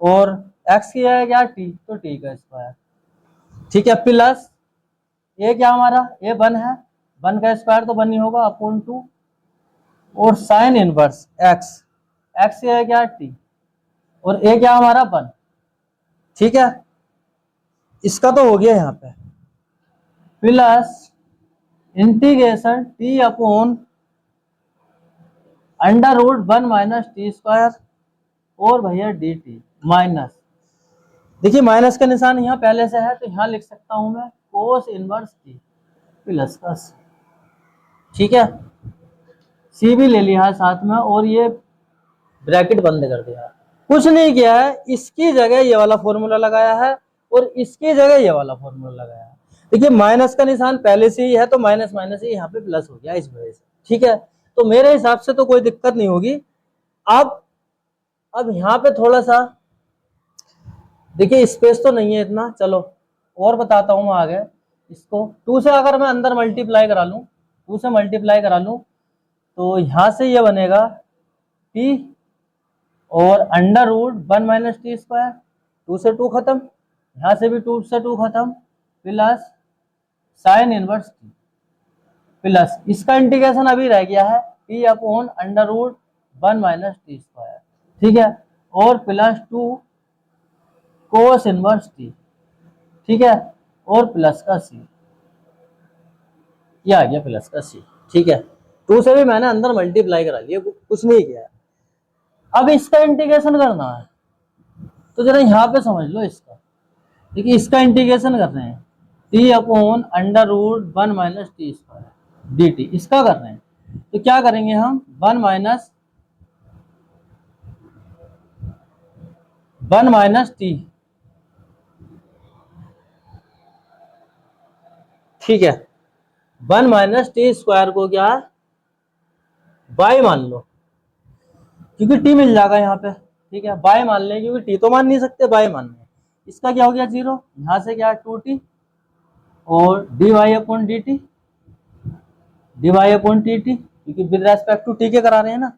Speaker 1: और एक्स की है क्या टी, तो टी का स्क्वायर, ठीक है, प्लस ए क्या हमारा ए 1 है, 1 का स्क्वायर तो 1 ही होगा अपॉन 2 और साइन इनवर्स एक्स, एक्स क्या है, क्या टी, और ए क्या हमारा 1। ठीक है, इसका तो हो गया यहाँ पे, plus integration t upon under root 1 minus t square और भैया डी टी माइनस, देखिए माइनस का निशान यहाँ पहले से है तो यहाँ लिख सकता हूं मैं कोस इनवर्स टी प्लस का सी। ठीक है, सी भी ले लिया है साथ में और ये ब्रैकेट बंद कर दिया, कुछ नहीं किया है, इसकी जगह ये वाला फॉर्मूला लगाया है और इसकी जगह ये वाला फॉर्मूला लगाया है। देखिए माइनस का निशान पहले से ही है तो माइनस माइनस ही यहाँ पे प्लस हो गया इस वजह से। ठीक है, तो मेरे हिसाब से तो कोई दिक्कत नहीं होगी। अब यहाँ पे थोड़ा सा देखिए स्पेस तो नहीं है इतना, चलो और बताता हूं मैं आगे। इसको 2 से अगर मैं अंदर मल्टीप्लाई करा लूं, 2 से मल्टीप्लाई करा लूं तो यहां से ये बनेगा टी और under root 1 minus t square, 2 से 2 खत्म, यहां से भी 2 से 2 खत्म, plus sine inverse t plus इसका इंटीग्रेशन अभी रह गया है t upon under root 1 minus t square. ठीक है, और प्लस 2 कोस इनवर्स टी। ठीक है, और प्लस का सी, ये आ गया प्लस का सी। ठीक है, 2 से भी मैंने अंदर मल्टीप्लाई करा लिया, कुछ नहीं किया। अब इसका इंटीग्रेशन करना है तो जरा यहाँ पे समझ लो इसका। देखिए इसका इंटीग्रेशन कर रहे हैं t upon under root 1 minus t square d t, इसका कर रहे हैं तो क्या करेंगे हम 1 माइनस टी। ठीक है, 1 माइनस टी स्क्वायर को क्या बाय मान लो क्योंकि टी मिल जाएगा यहाँ पे। ठीक है, बाय मान लें क्योंकि टी तो मान नहीं सकते, बाय मान लें। इसका क्या हो गया 0, यहाँ से क्या 2t और d y upon d t, d y upon t t क्योंकि विद रेस्पेक्ट टू टी के करा रहे हैं ना,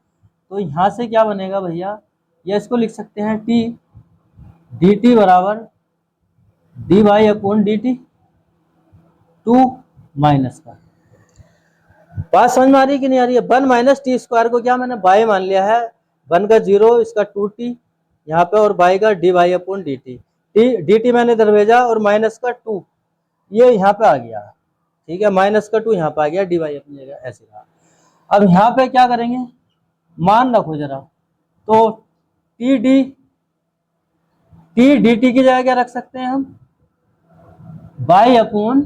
Speaker 1: तो यहाँ से क्या बनेगा भैया, या इसको लिख सकते हैं टी डी टी बराबर d y upon d t 2 minus का। बात समझ में आ रही है कि नहीं आ रही है? 1 माइनस टी स्क्वायर को क्या मैंने बाय मान लिया है, 1 का 0, इसका 2t यहाँ पे और बाय का d y upon d t, d t मैंने इधर भेजा और माइनस का 2 ये यहाँ पे आ गया। ठीक है, माइनस का 2 यहाँ पे आ गया, डी वाई अपनी जगह ऐसे रहा। अब यहाँ पे क्या करेंगे, मान रखो जरा, तो टी डी टी की जगह क्या रख सकते हैं हम, by upon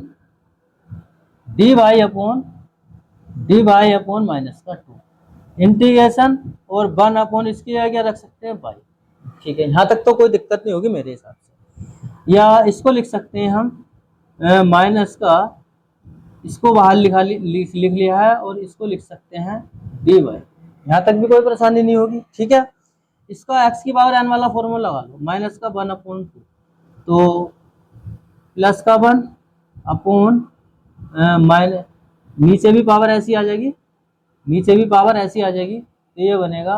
Speaker 1: d y upon minus का 2 इंटीग्रेशन और 1 अपॉन इसकी जगह क्या रख सकते हैं बाई। ठीक है, यहाँ तक तो कोई दिक्कत नहीं होगी मेरे हिसाब से। या इसको लिख सकते हैं हम माइनस का, इसको बाहर लिख लिया है और इसको लिख सकते हैं डी वाई, यहाँ तक भी कोई परेशानी नहीं होगी। ठीक है, इसका एक्स की पावर एन वाला फॉर्मूला लगा लो, माइनस का 1 अपॉन 2 तो प्लस का 1 अपॉन माइनस, नीचे भी पावर ऐसी आ जाएगी, नीचे भी पावर ऐसी आ जाएगी तो ये बनेगा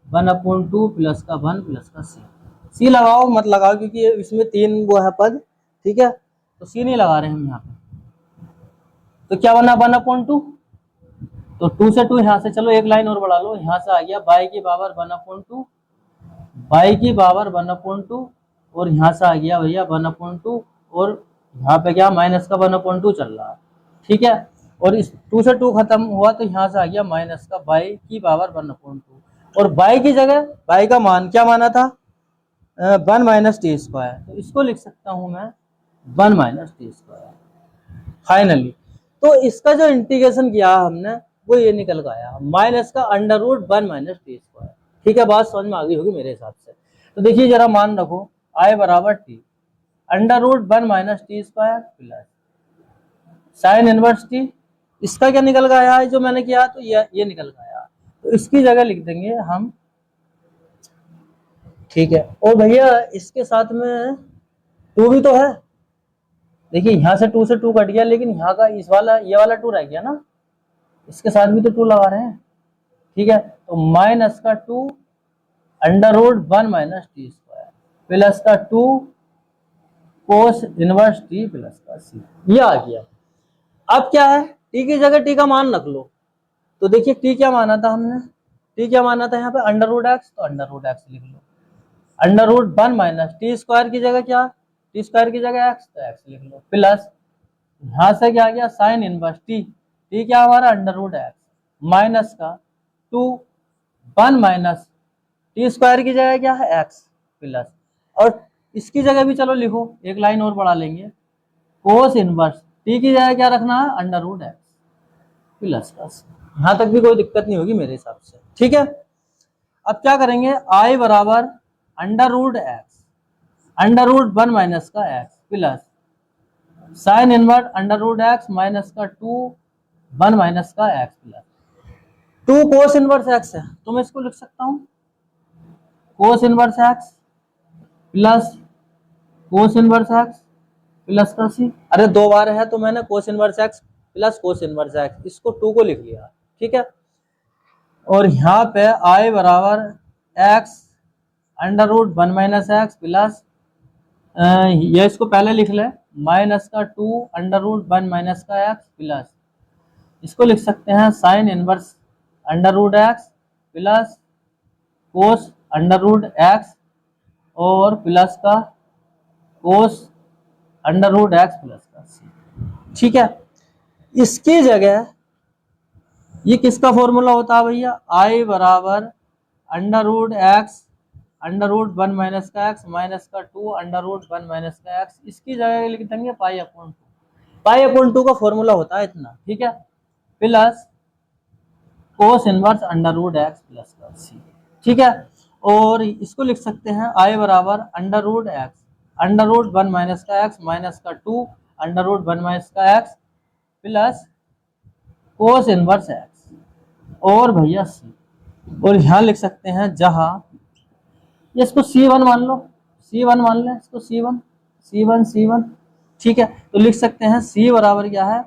Speaker 1: 1 अपॉन 2 प्लस का 1 प्लस का सी लगाओ मत लगाओ क्योंकि इसमें 3 वो है पद। ठीक है, तो सी नहीं लगा रहे हम यहाँ पे, तो क्या बना 1 अपॉन 2, तो 2 से 2 यहाँ से चलो एक लाइन और बढ़ा लो, यहाँ से आ गया बाई की पावर 1 अपॉन 2, बाई की पावर 1 अपॉन 2 और यहाँ से आ गया भैया 1 अपॉन 2 और यहाँ पे क्या माइनस का 1 अपॉन 2 चल रहा है। ठीक है, और इस 2 से 2 खत्म हुआ तो यहाँ से आ गया माइनस का बाई की पावर 1 अपॉन 2 और बाई की जगह बाई का मान क्या माना था 1 माइनस टी स्क्वायर, तो इसको लिख सकता हूँ मैं 1 माइनस टी स्क्वायर फाइनली। तो इसका जो इंटीग्रेशन किया हमने वो ये निकल गया माइनस का under root 1 minus t square. ठीक है, बात समझ में आ गई होगी मेरे हिसाब से। तो देखिए जरा मान रखो आई बराबर t under root 1 minus t square plus sine inverse t, इसका क्या निकल गया है जो मैंने किया, तो ये निकल गया, तो इसकी जगह लिख देंगे हम। ठीक है, और भैया इसके साथ में 2 भी तो है, देखिए यहाँ से 2 से 2 कट गया लेकिन यहाँ का इस वाला ये वाला 2 रह गया ना, इसके साथ भी तो 2 लगा रहे हैं। ठीक है, तो माइनस का 2 under root 1 minus t square plus का 2 कोस इनवर्स टी प्लस का सी, ये आ गया। अब क्या है, टी की जगह टी का मान रख लो, तो देखिए टी क्या माना था हमने, टी क्या माना था यहाँ पे अंडर रूट एक्स, तो अंडर रूट एक्स लिख लो। Under root 1 minus t square की जगह क्या, टी स्क्वायर की जगह एक्स, तो एक्स लिख लो, प्लस यहां से क्या आ गया साइन इनवर्स टी, टी क्या हमारा अंडर रूट एक्स माइनस का 2 1 माइनस टी स्क्वायर की जगह क्या है एक्स प्लस, और इसकी जगह भी चलो लिखो, एक लाइन और बढ़ा लेंगे, कोस इनवर्स टी की जगह क्या रखना है अंडर रूट एक्स प्लस का, यहां तक भी कोई दिक्कत नहीं होगी मेरे हिसाब से, ठीक है। अब क्या करेंगे, आई बराबर under root x under root 1 minus का x plus sine invert under root x minus का 2 1 माइनस का x plus 2 cos inverse x है, तो मैं इसको लिख सकता हूं cos inverse x plus cos inverse x plus का सी, अरे दो बार है तो मैंने cos inverse x plus cos inverse x, इसको 2 को लिख लिया, ठीक है। और यहाँ पे आई बराबर x under root 1 minus x plus ये इसको पहले लिख ले माइनस का 2 अंडर रूट 1 माइनस का एक्स प्लस इसको लिख सकते हैं sine inverse under root x plus cos under root x और प्लस का cos under root x plus का सी, ठीक है। इसकी जगह ये किसका फॉर्मूला होता है भैया, आई बराबर under root x under root 1 minus का एक्स माइनस का 2 अंडर रूट 1 माइनस का एक्स, इसकी जगह लिख देंगे पाई अपॉन 2, पाई अपॉन 2 का फॉर्मूला होता है इतना, ठीक है, plus cos inverse under root x plus का सी, ठीक है। और इसको लिख सकते हैं आई बराबर under root x under root 1 minus का एक्स माइनस का 2 अंडर रूट 1 माइनस का x plus cos inverse x और भैया सी, और यहां लिख सकते हैं जहां ये इसको C1 मान लो, C1 मान लें इसको C1, ठीक है। तो लिख सकते हैं C बराबर क्या है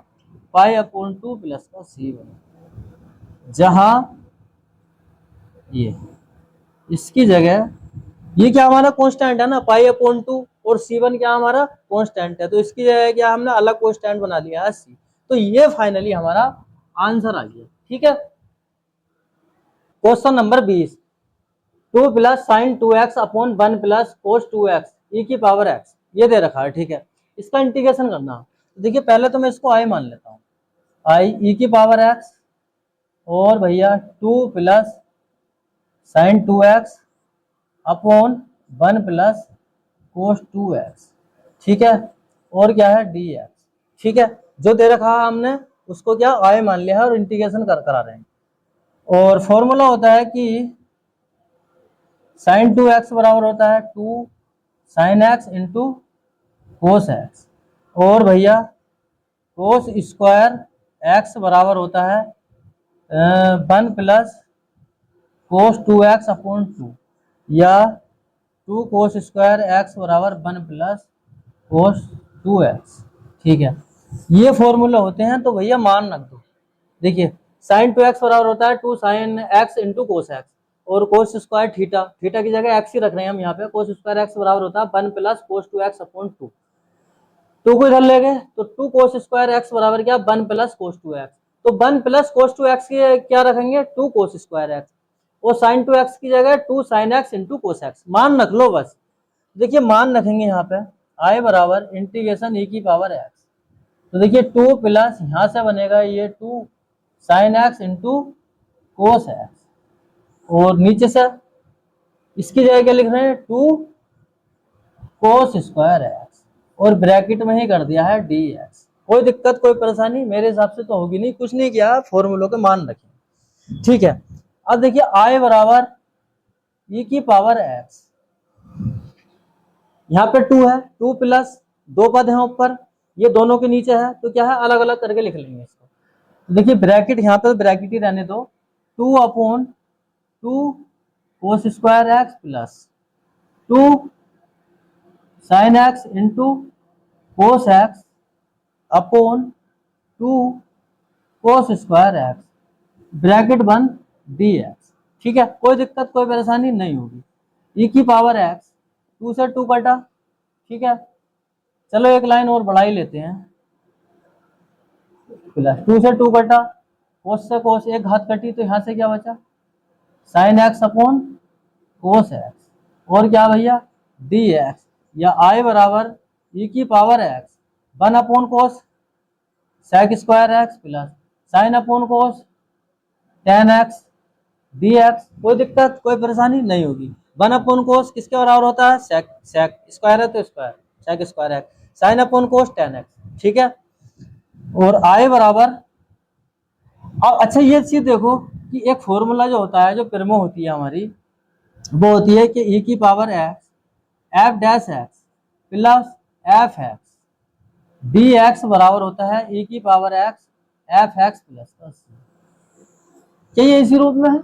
Speaker 1: पाई अपॉन 2 प्लस का C1, जहां ये इसकी जगह ये क्या हमारा कांस्टेंट है ना पाई अपॉन 2 और C1 क्या हमारा कांस्टेंट है, तो इसकी जगह क्या हमने अलग कांस्टेंट बना लिया है C, तो ये फाइनली हमारा आंसर आ गया, ठीक है। Question number 20, 2 plus sign 2x upon 1 plus cos 2x ई की पावर x ये दे रखा है, ठीक है। इसका इंटीग्रेशन करना, तो देखिए पहले तो मैं इसको i मान लेता हूँ, i ई की पावर x और भैया 2 plus sign 2x upon 1 plus cos 2x, ठीक है, और क्या है dx, ठीक है। जो दे रखा है हमने उसको क्या i मान लिया है और इंटीग्रेशन करा रहे हैं, और फॉर्मूला होता है कि साइन 2x बराबर होता है 2 sine x into cos x, और भैया कोस स्क्वायर x बराबर होता है 1 प्लस कोस 2x अपॉन 2 या 2 कोस स्क्वायर x बराबर 1 प्लस कोस 2x, ठीक है। ये फॉर्मूला होते हैं, तो भैया मान रख दो, देखिए साइन 2x बराबर होता है 2 sine x into cos x और कोस स्क्वायर थीटा, थीटा की जगह x ही रख रहे हैं हम यहाँ पे, कोस स्क्वायर x बराबर होता है 1 प्लस कोस 2x अपॉन 2, 2 को इधर ले गए तो 2 कोस स्क्वायर x बराबर क्या 1 प्लस कोस 2x, तो 1 प्लस कोस 2x की क्या रखेंगे 2 कोस स्क्वायर x और साइन 2x की जगह 2 sine x into cos x, मान रख लो बस। देखिए मान रखेंगे यहाँ पे i बराबर इंटीग्रेशन e की पावर x, तो देखिए 2 प्लस यहाँ से बनेगा ये 2 sine x into cos x और नीचे से इसकी जगह क्या लिख रहे हैं 2 कोस स्क्वायर एक्स और ब्रैकेट में ही कर दिया है dx, कोई दिक्कत कोई परेशानी मेरे हिसाब से तो होगी नहीं, कुछ नहीं किया, फॉर्मूलों के मान रखें, ठीक है। अब देखिए i बराबर e की पावर x, यहाँ पे 2 है, 2 प्लस 2 पद है ऊपर, ये दोनों के नीचे है, तो क्या है अलग अलग करके लिख लेंगे इसको, तो देखिए ब्रैकेट यहाँ पे ब्रैकेट ही रहने दो, 2 upon 2 cos square x plus 2 sine x into cos x upon 2 cos square x bracket बंद dx, ठीक है। कोई दिक्कत कोई परेशानी नहीं होगी, e की पावर x 2 से 2 कटा, ठीक है। चलो एक लाइन और बढ़ा ही लेते हैं, प्लस 2 से 2 कटा कोस से कोस एक घात कटी तो यहाँ से क्या बचा, sine x upon cos x, और क्या भैया डी एक्स, या आई बराबर ई की power x 1 upon cos sec square x plus sine upon cos ten x d x. कोई दिक्कत कोई परेशानी नहीं होगी। 1 अपॉन कोस किसके बराबर होता है, सेक, सेक स्क्वायर है तो square, sec square x, sine upon cos ten x, ठीक है। और आई बराबर, अब अच्छा ये चीज देखो कि एक फॉर्मूला जो होता है, जो प्रिमो होती है हमारी, वो होती है कि ई की power x F dash x plus F x d x बराबर होता है ई की power x F x plus, क्या ये इसी रूप में है।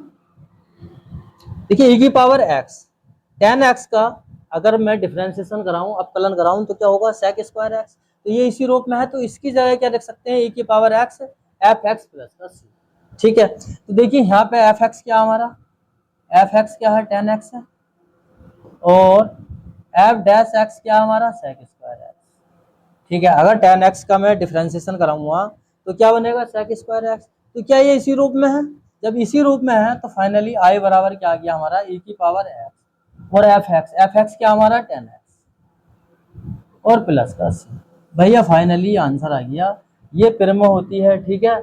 Speaker 1: देखिए ई की पावर एक्स टेन एक्स का अगर मैं डिफरेंशिएशन कराऊं, अपकलन कराऊं, तो क्या होगा सेक स्क्वायर एक्स, तो ये इसी रूप में है, तो इसकी जगह क्या लिख सकते हैं, ई की power x F x plus का सी, ठीक है। तो देखिए यहाँ पे एफ एक्स क्या हमारा, एफ एक्स क्या है टेन एक्स है, और एफ डैश एक्स क्या हमारा सेक स्क्वायर एक्स, ठीक है। अगर टेन एक्स का मैं डिफरेंशिएशन कराऊंगा तो क्या बनेगा सेक स्क्वायर एक्स, तो क्या ये इसी रूप में है, जब इसी रूप में है तो फाइनली आई बराबर क्या आ गया हमारा ई की पावर एक्स और एफ एक्स क्या हमारा टेन एक्स और प्लस का सी। भैया फाइनली आंसर आ गया, ये प्रिमो होती है, ठीक है।